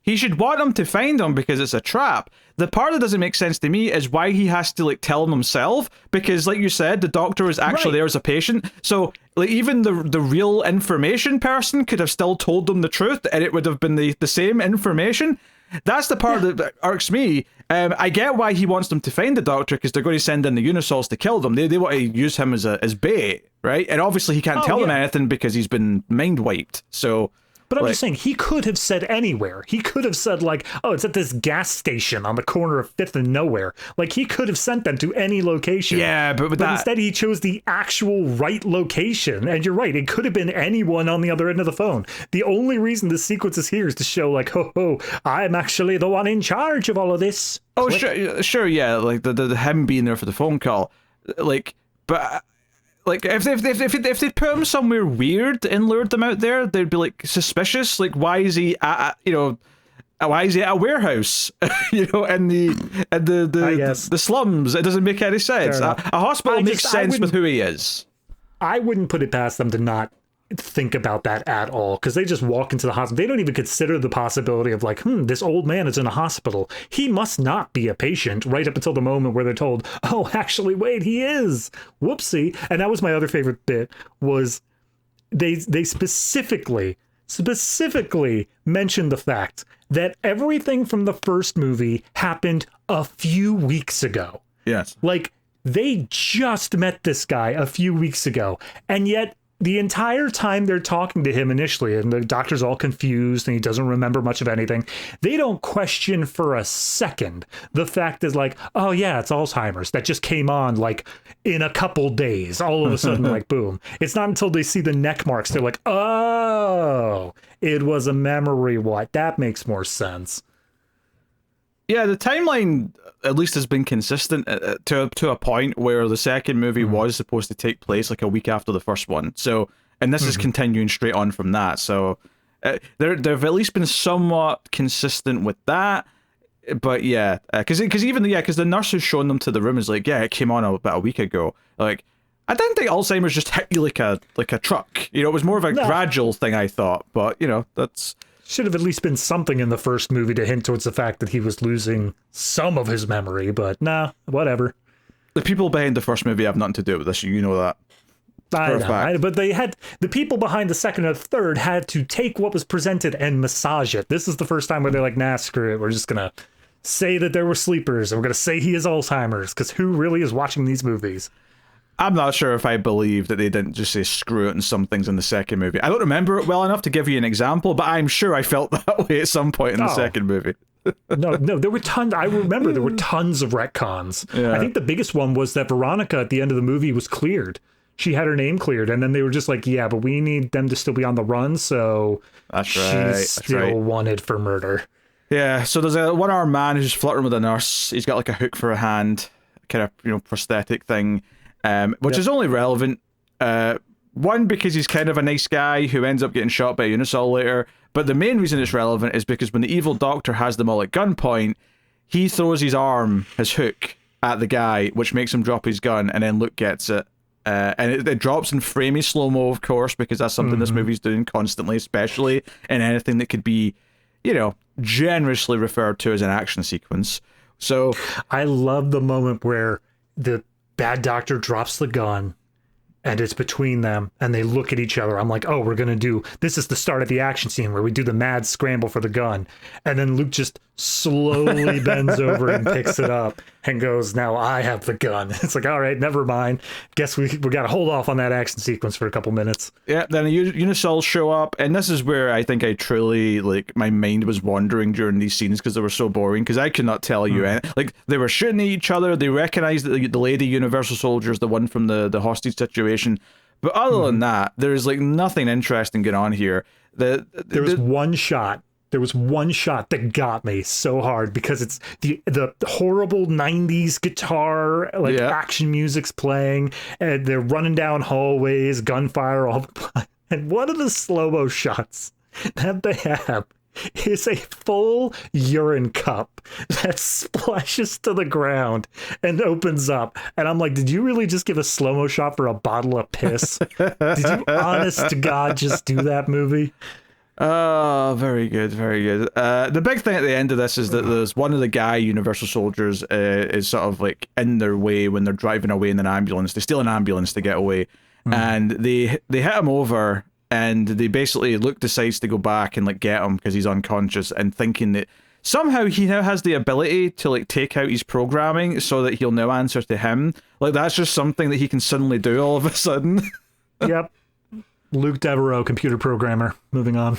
he should want them to find him because it's a trap. The part that doesn't make sense to me is why he has to like tell them himself, because like you said, the doctor is actually there as a patient. So like even the real information person could have still told them the truth and it would have been the same information. That's the part that irks me. I get why he wants them to find the doctor, because they're going to send in the Unisols to kill them. They want to use him as bait, right? And obviously he can't tell them anything because he's been mind wiped. So... But I'm just saying, he could have said anywhere. He could have said, like, oh, it's at this gas station on the corner of 5th and Nowhere. Like, he could have sent them to any location. Yeah, but instead he chose the actual right location. And you're right, it could have been anyone on the other end of the phone. The only reason this sequence is here is to show, like, ho, I'm actually the one in charge of all of this. Oh, Click. sure, yeah, like the him being there for the phone call. Like, but... Like, if they'd put him somewhere weird and lured them out there, they'd be, like, suspicious. Like, why is he at a warehouse? In the slums? It doesn't make any sense. A hospital makes sense with who he is. I wouldn't put it past them to not think about that at all, because they just walk into the hospital. They don't even consider the possibility of like, this old man is in a hospital. He must not be a patient, right up until the moment where they're told, oh, actually, wait, he is. Whoopsie. And that was my other favorite bit, was they specifically mentioned the fact that everything from the first movie happened a few weeks ago. Yes. Like, they just met this guy a few weeks ago, and yet the entire time they're talking to him initially, and the doctor's all confused and he doesn't remember much of anything, they don't question for a second the fact is like, oh yeah, it's Alzheimer's that just came on like in a couple days, all of a sudden, like boom. It's not until they see the neck marks they're like, oh, it was a memory. What? That makes more sense. Yeah, the timeline at least has been consistent to a point where the second movie was supposed to take place like a week after the first one. So, and this is continuing straight on from that. So, they've at least been somewhat consistent with that. But yeah, because the nurse who's shown them to the room is like, yeah, it came on about a week ago. Like, I didn't think Alzheimer's just hit you like a truck. It was more of a gradual thing, I thought. But that's. Should have at least been something in the first movie to hint towards the fact that he was losing some of his memory, but nah, whatever. The people behind the first movie have nothing to do with this, you know that. I know, but they had, the people behind the second and third had to take what was presented and massage it. This is the first time where they're like, nah, screw it, we're just gonna say that there were sleepers, and we're gonna say he has Alzheimer's, because who really is watching these movies? I'm not sure if I believe that they didn't just say screw it and some things in the second movie. I don't remember it well enough to give you an example, but I'm sure I felt that way at some point in the second movie. No, there were tons. I remember there were tons of retcons. Yeah. I think the biggest one was that Veronica at the end of the movie was cleared. She had her name cleared, and then they were just like, yeah, but we need them to still be on the run, so she's still wanted for murder. Yeah, so there's a one-armed man who's flirting with a nurse. He's got like a hook for a hand, kind of, prosthetic thing. Which is only relevant, one, because he's kind of a nice guy who ends up getting shot by a Unisol later, but the main reason it's relevant is because when the evil doctor has them all at gunpoint, he throws his hook, at the guy, which makes him drop his gun, and then Luke gets it. And it drops in framey slow-mo, of course, because that's something this movie's doing constantly, especially in anything that could be, generously referred to as an action sequence. So I love the moment where the bad doctor drops the gun and it's between them and they look at each other. I'm like, oh, this is the start of the action scene where we do the mad scramble for the gun. And then Luke just slowly bends over and picks it up and goes, now I have the gun. It's like, all right, never mind. Guess we got to hold off on that action sequence for a couple minutes. Yeah, then the Unisols show up, and this is where I think I truly, my mind was wandering during these scenes because they were so boring, because I could not tell you anything. They were shooting at each other, they recognized the lady Universal Soldier is the one from the hostage situation, but other than that, there's nothing interesting going on here. There was one shot that got me so hard, because it's the horrible 90s guitar, action music's playing, and they're running down hallways, gunfire, all the and one of the slow-mo shots that they have is a full urine cup that splashes to the ground and opens up. And I'm like, did you really just give a slow-mo shot for a bottle of piss? Did you, honest to God, just do that, movie? Oh, very good, very good. The big thing at the end of this is that there's one of the guy Universal Soldiers is sort of like in their way when they're driving away in an ambulance. They steal an ambulance to get away, and they hit him over, and they basically Luke decides to go back and like get him because he's unconscious, and thinking that somehow he now has the ability to like take out his programming so that he'll now answer to him. Like that's just something that he can suddenly do all of a sudden. Yep. Luke Devereaux, computer programmer. Moving on.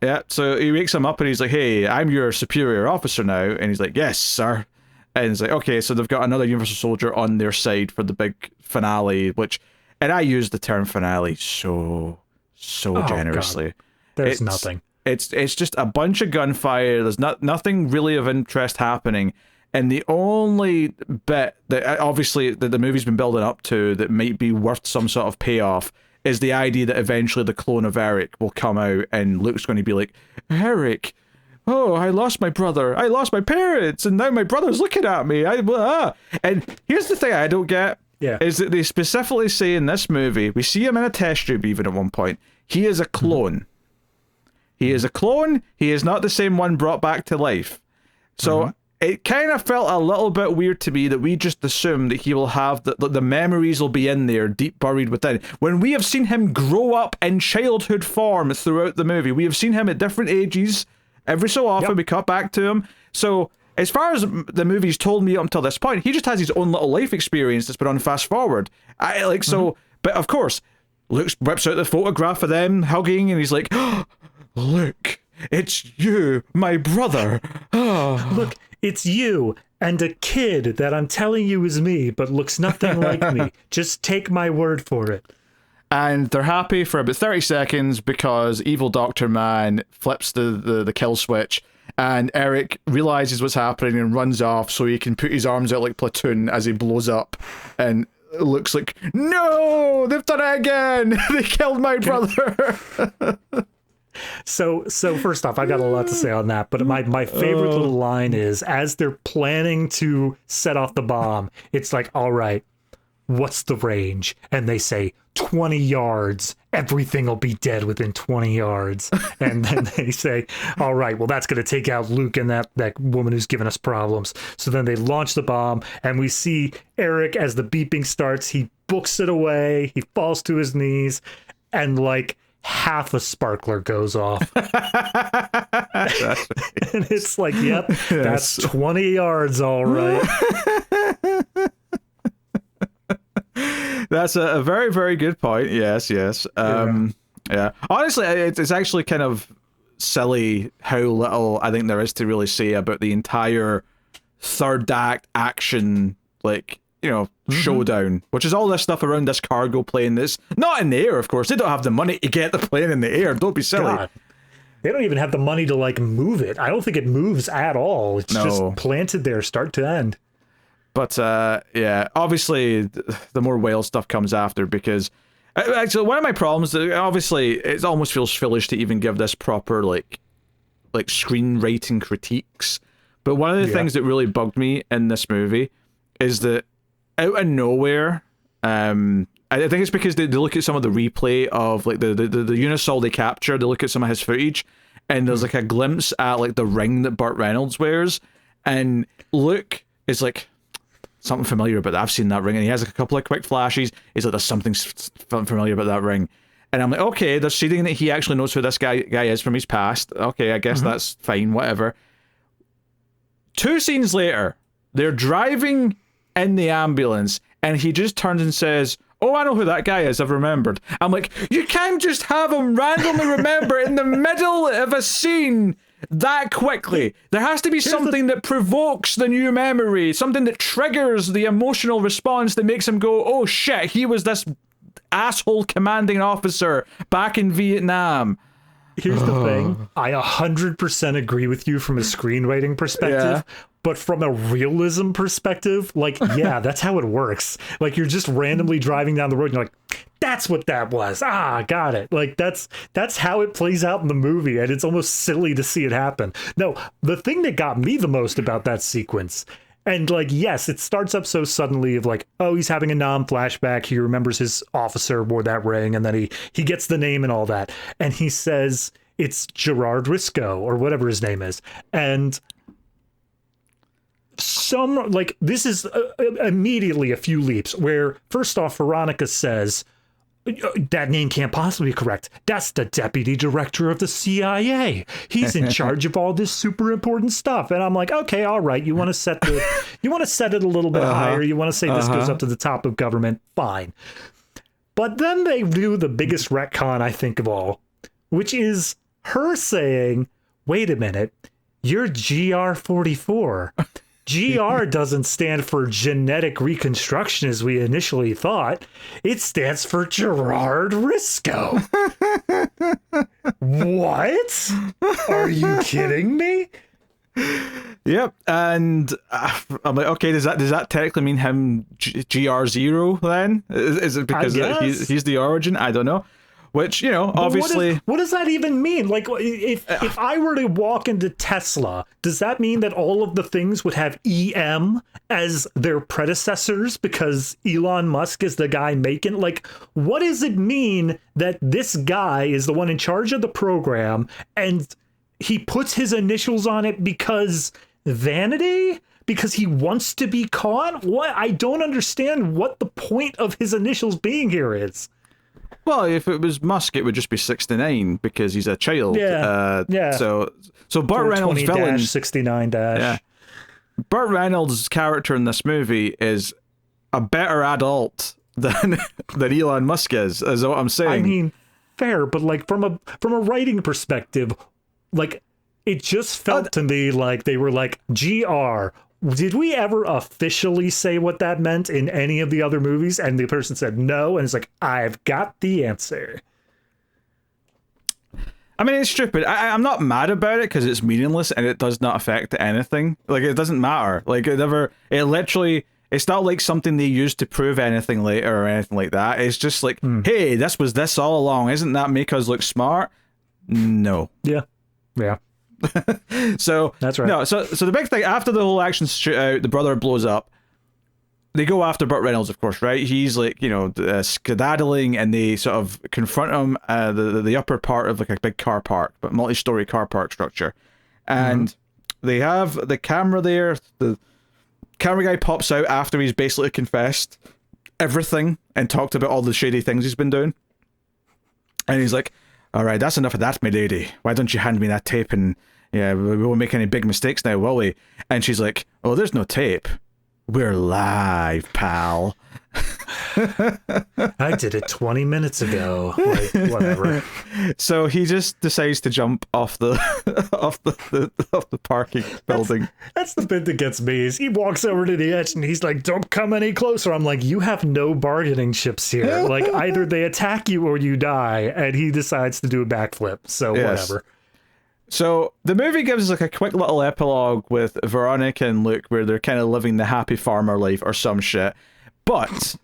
Yeah, so he wakes him up and he's like, hey, I'm your superior officer now. And he's like, yes, sir. And he's like, okay, so they've got another Universal Soldier on their side for the big finale, and I use the term finale so generously. God. There's nothing. It's just a bunch of gunfire. There's nothing really of interest happening. And the only bit that obviously that the movie's been building up to that might be worth some sort of payoff is the idea that eventually the clone of Eric will come out and Luke's going to be like, Eric, oh, I lost my brother. I lost my parents. And now my brother's looking at me. And here's the thing I don't get. Yeah. Is that they specifically say in this movie, we see him in a test tube even at one point, he is a clone. He is a clone. He is not the same one brought back to life. So it kind of felt a little bit weird to me that we just assume that he will have the memories will be in there, deep buried within. When we have seen him grow up in childhood form throughout the movie, we have seen him at different ages. Every so often, we cut back to him. So as far as the movie's told me up until this point, he just has his own little life experience that's been on fast forward. But of course, Luke whips out the photograph of them hugging, and he's like, oh, "Look, it's you, my brother." Oh. Look, it's you and a kid that I'm telling you is me, but looks nothing like me. Just take my word for it. And they're happy for about 30 seconds because evil Doctor Man flips the kill switch, and Eric realizes what's happening and runs off so he can put his arms out like Platoon as he blows up, and it looks like, no, they've done it again. They killed my brother. So first off, I got a lot to say on that, but my favorite little line is, as they're planning to set off the bomb, it's like, all right, what's the range? And they say 20 yards. Everything will be dead within 20 yards. And then they say, all right, well, that's going to take out Luke and that woman who's giving us problems. So then they launch the bomb, and we see Eric, as the beeping starts, he books it away. He falls to his knees, and like half a sparkler goes off. And it's like, yep, that's 20 yards, all right. That's a very, very good point. Yes. Yeah. Honestly, it's actually kind of silly how little I think there is to really say about the entire third act action, showdown, which is all this stuff around this cargo plane that's not in the air, of course. They don't have the money to get the plane in the air. Don't be silly. God. They don't even have the money to move it. I don't think it moves at all. It's just planted there start to end. But obviously the more whale stuff comes after, because actually one of my problems, obviously it almost feels foolish to even give this proper like screenwriting critiques, but one of the things that really bugged me in this movie is that out of nowhere, I think it's because they look at some of the replay of like the Unisol they capture, they look at some of his footage, and there's like a glimpse at like the ring that Burt Reynolds wears, and Luke is like, something familiar about that. I've seen that ring, and he has like a couple of quick flashes. He's like, there's something familiar about that ring, and I'm like, okay, they're seeing that he actually knows who this guy is from his past. Okay, I guess that's fine, whatever. 2 scenes later, they're driving in the ambulance, and he just turns and says, oh, I know who that guy is, I've remembered. I'm like, you can't just have him randomly remember in the middle of a scene that quickly. There has to be something that provokes the new memory, something that triggers the emotional response that makes him go, oh shit, he was this asshole commanding officer back in Vietnam. Here's the thing. I 100% agree with you from a screenwriting perspective, but from a realism perspective, that's how it works. Like, you're just randomly driving down the road and you're like, that's what that was. Ah, got it. Like, that's how it plays out in the movie, and it's almost silly to see it happen. No, the thing that got me the most about that sequence, and yes, it starts up so suddenly of oh, he's having a flashback. He remembers his officer wore that ring, and then he gets the name and all that. And he says, it's Gerard Risco or whatever his name is. And this is immediately a few leaps where, first off, Veronica says, that name can't possibly be correct. That's the deputy director of the CIA. He's in charge of all this super important stuff. And I'm like, okay, all right. You want to set it a little bit higher. You want to say this goes up to the top of government. Fine. But then they do the biggest retcon I think of all, which is her saying, wait a minute, you're GR44. GR doesn't stand for genetic reconstruction as we initially thought. It stands for Gerard Risco. What? Are you kidding me? Yep. And I'm like, okay, does that technically mean him GR0 then? Is it because he's the origin? I don't know. Which, obviously... What does that even mean? Like, if I were to walk into Tesla, does that mean that all of the things would have EM as their predecessors because Elon Musk is the guy making... Like, what does it mean that this guy is the one in charge of the program and he puts his initials on it because vanity? Because he wants to be caught? What? I don't understand what the point of his initials being here is. Well, if it was Musk, it would just be 69 because he's a child. Yeah. So Burt Reynolds' villain, 69 dash. Yeah. Burt Reynolds' character in this movie is a better adult than Elon Musk is what I'm saying. I mean, fair, but like from a writing perspective, like it just felt to me like they were like, GR. Did we ever officially say what that meant in any of the other movies? And the person said no, and it's like, I've got the answer. I mean, it's stupid. I'm not mad about it because it's meaningless and it does not affect anything. Like, it doesn't matter. Like, it's not like something they use to prove anything later or anything like that. It's just like, hey, this was this all along. Isn't that make us look smart? No. Yeah. So that's right. No, so the big thing after the whole action shootout, the brother blows up. They go after Burt Reynolds, of course, right? He's like, skedaddling, and they sort of confront him the upper part of like a big car park, but multi-story car park structure, and they have the camera there. The camera guy pops out after he's basically confessed everything and talked about all the shady things he's been doing, and he's like, all right, that's enough of that, my lady. Why don't you hand me that tape and, we won't make any big mistakes now, will we? And she's like, oh, there's no tape. We're live, pal. I did it 20 minutes ago. Like, whatever. So he just decides to jump off the off the parking building. That's the bit that gets me is he walks over to the edge and he's like, don't come any closer. I'm like, you have no bargaining chips here. Like, either they attack you or you die. And he decides to do a backflip. So whatever. So the movie gives us like a quick little epilogue with Veronica and Luke where they're kind of living the happy farmer life or some shit. But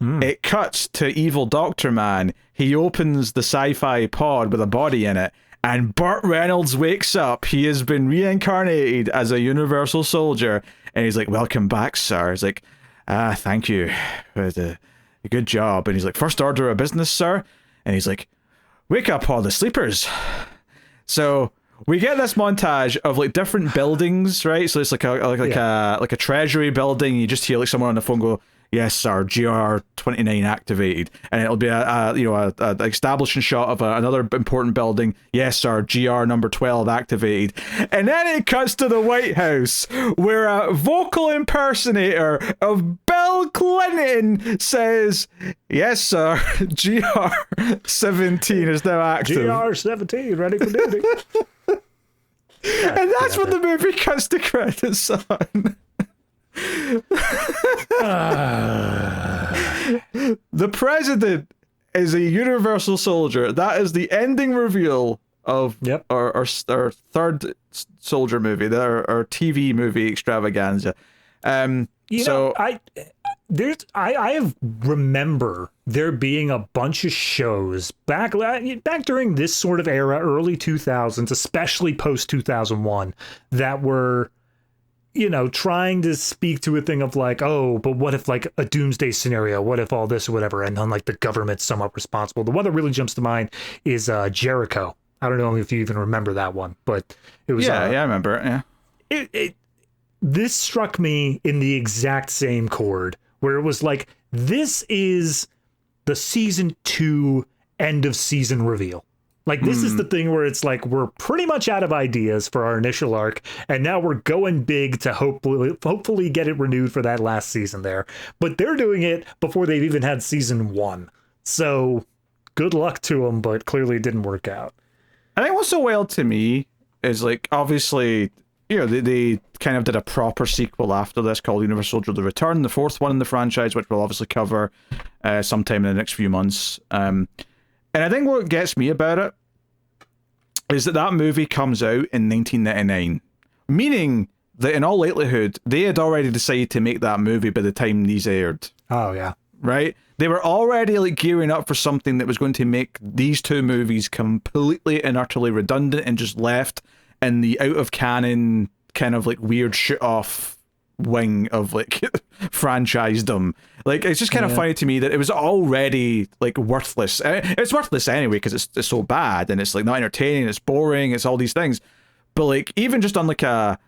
it cuts to evil Doctor Man. He opens the sci-fi pod with a body in it, and Burt Reynolds wakes up. He has been reincarnated as a universal soldier, and he's like, welcome back, sir. He's like, thank you. Good job. And he's like, first order of business, sir. And he's like, wake up all the sleepers. So we get this montage of like different buildings, right? So it's like a treasury building. You just hear like someone on the phone go, yes, sir, GR29 activated, and it'll be a establishing shot of another important building. Yes, sir, GR number 12 activated, and then it cuts to the White House where a vocal impersonator of Bill Clinton says, yes, sir, GR17 is now active. GR17 ready for duty. And that's what the movie cuts the credits on. The president is a universal soldier. That is the ending reveal of our third soldier movie, our TV movie extravaganza. I remember there being a bunch of shows back during this sort of era, early 2000s, especially post 2001, that were you know, trying to speak to a thing of like, oh, but what if like a doomsday scenario? What if all this or whatever? And then like the government's somewhat responsible. The one that really jumps to mind is Jericho. I don't know if you even remember that one, but it was. Yeah, I remember it. Yeah. This struck me in the exact same chord where it was like, this is the season 2 end of season reveal. Like, this is the thing where it's like, we're pretty much out of ideas for our initial arc, and now we're going big to hopefully get it renewed for that last season there. But they're doing it before they've even had season 1. So, good luck to them, but clearly it didn't work out. I think what's so wild to me is, like, obviously, you know, they kind of did a proper sequel after this called Universal Soldier The Return, the 4th one in the franchise, which we'll obviously cover sometime in the next few months. And I think what gets me about it is that movie comes out in 1999, meaning that in all likelihood, they had already decided to make that movie by the time these aired. Oh, yeah. Right? They were already like gearing up for something that was going to make these 2 movies completely and utterly redundant and just left in the out of canon kind of like weird shit off wing of like franchisedom. Like, it's just kind of funny to me that it was already like worthless. It's worthless anyway because it's so bad and it's like not entertaining, it's boring, it's all these things. But like, even just on like a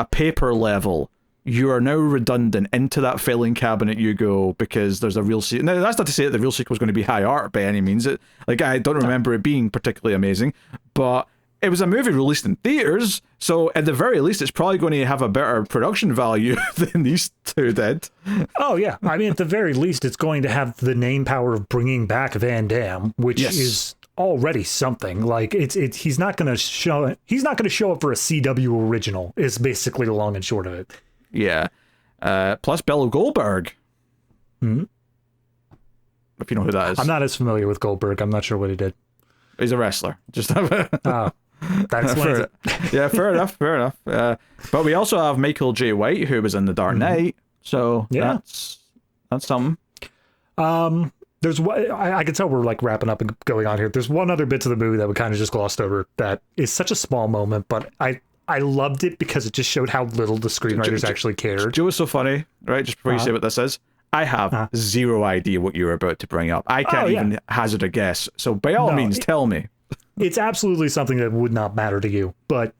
paper level, you are now redundant. Into that filing cabinet you go because there's a real sequel. Now, that's not to say that the real sequel is going to be high art by any means. Like, I don't remember it being particularly amazing, but it was a movie released in theaters, so at the very least, it's probably going to have a better production value than these 2 did. Oh, yeah. I mean, at the very least, it's going to have the name power of bringing back Van Damme, which is already something. Like, he's not going to show up for a CW original, is basically the long and short of it. Yeah. Plus Bill Goldberg. Mm-hmm. If you know who that is. I'm not as familiar with Goldberg. I'm not sure what he did. He's a wrestler. Just that's fair enough. But we also have Michael J. White, who was in The Dark Knight. So that's something. There's I can tell we're like wrapping up and going on here. There's one other bit to the movie that we kind of just glossed over that is such a small moment, but I loved it because it just showed how little the screenwriters actually cared. Do you know what's so funny? Right, just before you say what this is, I have zero idea what you were about to bring up. I can't even hazard a guess. So by all means, tell me. It's absolutely something that would not matter to you. But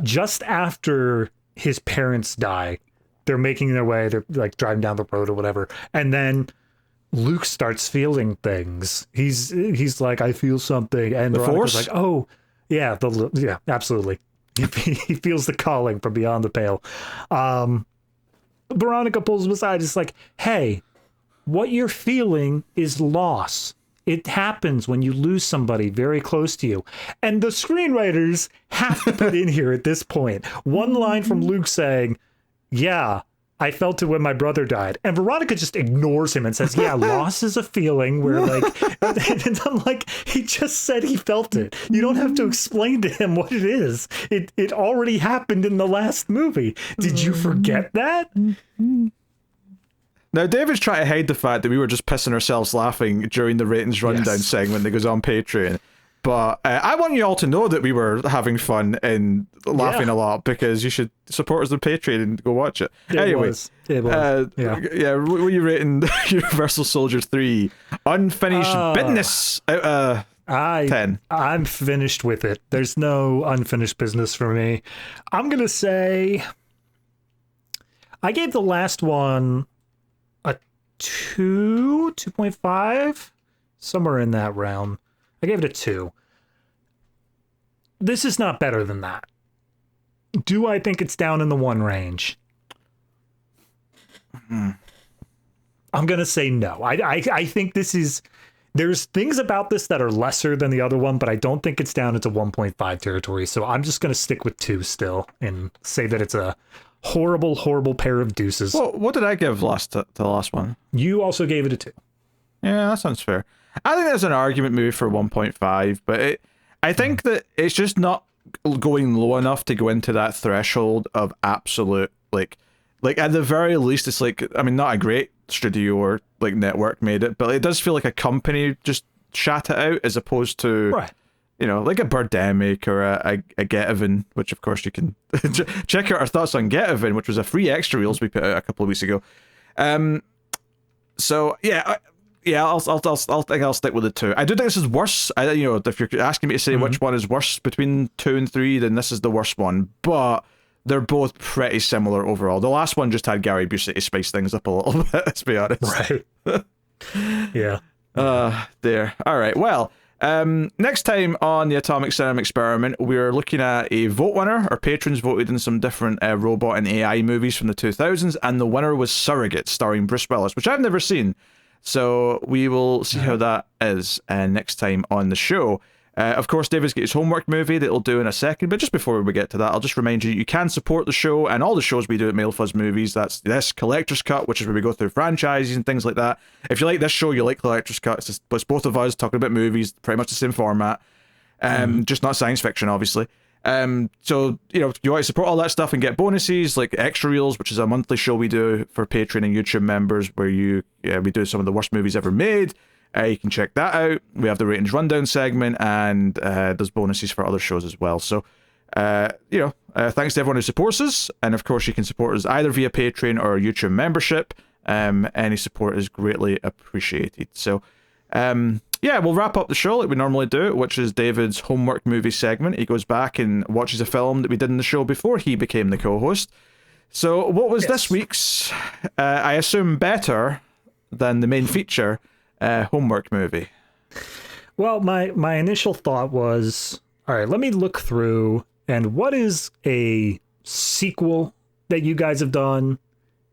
just after his parents die, they're making their way. They're like driving down the road or whatever. And then Luke starts feeling things. He's like, I feel something. And the Force? like, oh, yeah, absolutely. He feels the calling from beyond the pale. Veronica pulls him aside. It's like, hey, what you're feeling is loss. It happens when you lose somebody very close to you. And the screenwriters have to put in here at this point one line from Luke saying, yeah, I felt it when my brother died. And Veronica just ignores him and says, yeah, loss is a feeling where like, and I'm like, he just said he felt it. You don't have to explain to him what it is. It already happened in the last movie. Did you forget that? Now, David's trying to hide the fact that we were just pissing ourselves laughing during the ratings rundown segment that goes on Patreon. But I want you all to know that we were having fun and laughing a lot, because you should support us on Patreon and go watch it. Anyway, it was. What were you rating Universal Soldier 3? Unfinished business out of 10. I'm finished with it. There's no unfinished business for me. I'm going to say I gave the last one a 2.5, somewhere in that realm. I gave it a 2. This is not better than that. Do I think it's down in the 1 range? I'm going to say no. I think this is... There's things about this that are lesser than the other one, but I don't think it's down into 1.5 territory. So I'm just going to stick with 2 still and say that it's a horrible, horrible pair of deuces. Well, what did I give to the last one? You also gave it a 2. Yeah, that sounds fair. I think there's an argument maybe for 1.5, but I think that it's just not going low enough to go into that threshold of absolute, like at the very least, it's like, I mean, not a great studio or like network made it, but it does feel like a company just shat it out as opposed to like a Birdemic or a Get Even, which of course you can check out our thoughts on Get Even, which was a free extra reels we put out a couple of weeks ago. So yeah, I'll think I'll stick with the 2. I do think this is worse. If you're asking me to say which one is worse between 2 and 3, then this is the worst one. But they're both pretty similar overall. The last one just had Gary Busey to spice things up a little bit. Let's be honest. Right. Yeah. There. All right. Well. Next time on the Atomic Cinema Experiment, we're looking at a vote winner. Our patrons voted in some different robot and AI movies from the 2000s, and the winner was Surrogate, starring Bruce Willis, which I've never seen. So we will see how that is next time on the show. Of course, David's got his homework movie that he'll do in a second, but just before we get to that, I'll just remind you can support the show and all the shows we do at Mail Fuzz Movies. That's this Collector's Cut, which is where we go through franchises and things like that. If you like this show, you like Collector's Cut. It's both of us talking about movies, pretty much the same format, just not science fiction, obviously. So, you want to support all that stuff and get bonuses like Extra Reels, which is a monthly show we do for Patreon and YouTube members where we do some of the worst movies ever made. You can check that out. We have the Ratings Rundown segment, and there's bonuses for other shows as well. So, thanks to everyone who supports us. And of course, you can support us either via Patreon or YouTube membership. Any support is greatly appreciated. So, we'll wrap up the show like we normally do, which is David's homework movie segment. He goes back and watches a film that we did in the show before he became the co-host. So, what was this week's, I assume, better than the main feature, homework movie? Well, my initial thought was, all right, let me look through, and what is a sequel that you guys have done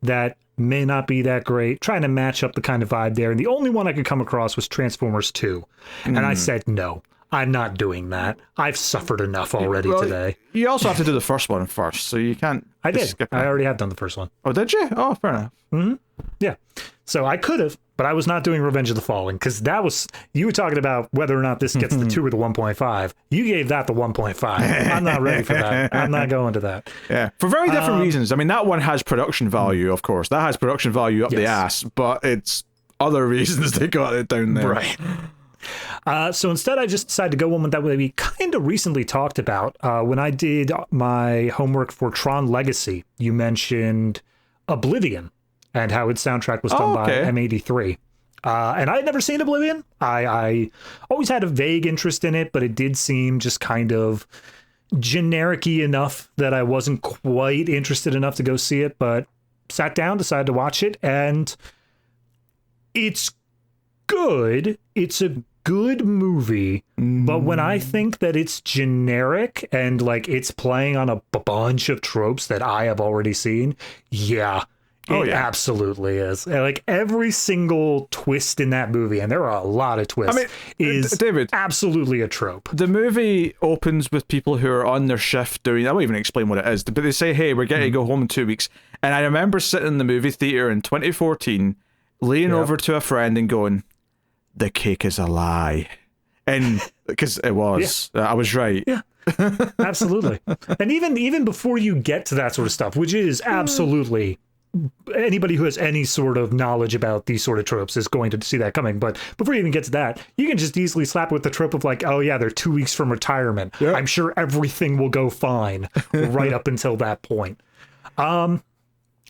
that may not be that great, trying to match up the kind of vibe there. And the only one I could come across was Transformers 2. And I said, no, I'm not doing that. I've suffered enough already today. You also have to do the first one first, so you can't... I did. I already have done the first one. Oh, did you? Oh, fair enough. Mm-hmm. Yeah. So I could have, but I was not doing Revenge of the Fallen, because that was... You were talking about whether or not this gets the 2 or the 1.5. You gave that the 1.5. I'm not ready for that. I'm not going to that. Yeah. For very different reasons. I mean, that one has production value, of course. That has production value up the ass, but it's other reasons they got it down there. Right. So instead, I just decided to go one that we kind of recently talked about. When I did my homework for Tron Legacy, you mentioned Oblivion and how its soundtrack was done by M83. And I had never seen Oblivion. I always had a vague interest in it, but it did seem just kind of generic-y enough that I wasn't quite interested enough to go see it, but sat down, decided to watch it, and it's good. It's a good movie, but when I think that it's generic and like it's playing on a bunch of tropes that I have already seen, it absolutely is. Like every single twist in that movie, and there are a lot of twists, is David, absolutely a trope. The movie opens with people who are on their shift doing, I won't even explain what it is, but they say, hey, we're getting to go home in 2 weeks. And I remember sitting in the movie theater in 2014, leaning over to a friend and going, the cake is a lie. And because it was, I was right. Yeah, absolutely. And even before you get to that sort of stuff, which is absolutely, anybody who has any sort of knowledge about these sort of tropes is going to see that coming. But before you even get to that, you can just easily slap with the trope of like, oh yeah, they're 2 weeks from retirement. Yep. I'm sure everything will go fine right up until that point. But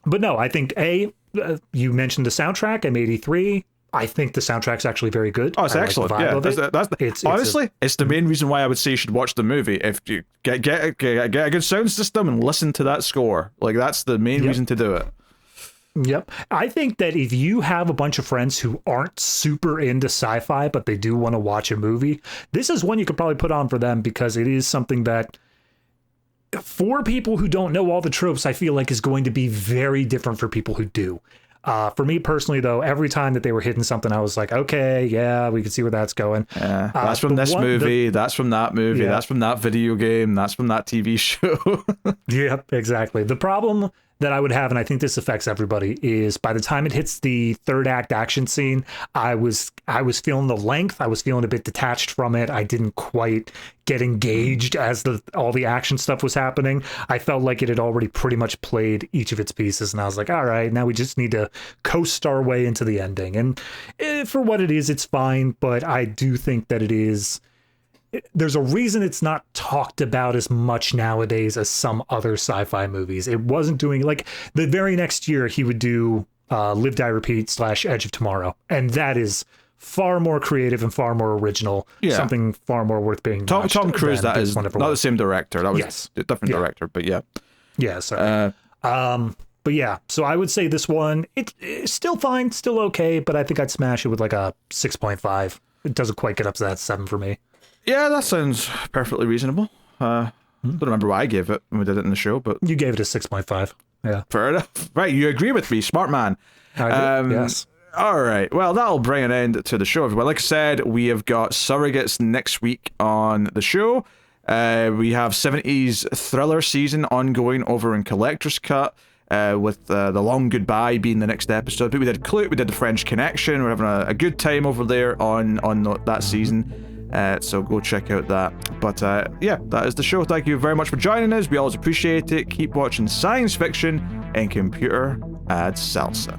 no, I think you mentioned the soundtrack, M83. I think the soundtrack's actually very good. Oh, it's excellent. Honestly, it's the main reason why I would say you should watch the movie. If you get a good sound system and listen to that score, like that's the main reason to do it. Yep. I think that if you have a bunch of friends who aren't super into sci-fi, but they do want to watch a movie, this is one you could probably put on for them, because it is something that, for people who don't know all the tropes, I feel like is going to be very different for people who do. For me personally, though, every time that they were hitting something, I was like, okay, yeah, we can see where that's going. That's from this movie, that's from that movie, that's from that video game, that's from that TV show. Yep, exactly. The problem that I would have, and I think this affects everybody, is by the time it hits the third act action scene, I was feeling the length. I was feeling a bit detached from it. I didn't quite get engaged as all the action stuff was happening. I felt like it had already pretty much played each of its pieces, and I was like, all right, now we just need to coast our way into the ending. And for what it is, it's fine, but I do think that it is there's a reason it's not talked about as much nowadays as some other sci-fi movies. It wasn't doing, like, the very next year he would do Live, Die, Repeat / Edge of Tomorrow, and that is far more creative and far more original. Yeah. Something far more worth being watched. Tom Cruise, that is not the same director. That was Yes. a different director, but yeah. Yeah, sorry. But yeah, so I would say this one, it's still fine, still okay, but I think I'd smash it with like a 6.5. It doesn't quite get up to that 7 for me. Yeah, that sounds perfectly reasonable. Don't remember what I gave it when we did it in the show, but You gave it a 6.5. Yeah. fair enough. Right, you agree with me, smart man. I did, yes. All right, well, that'll bring an end to the show, everyone. Like I said, we have got Surrogates next week on the show. We have 70s thriller season ongoing over in Collector's Cut. With The Long Goodbye being the next episode. But we did Clute, we did The French Connection. We're having a good time over there on that season. So go check out that. But yeah, that is the show. Thank you very much for joining us. We always appreciate it. Keep watching science fiction and computer ad salsa.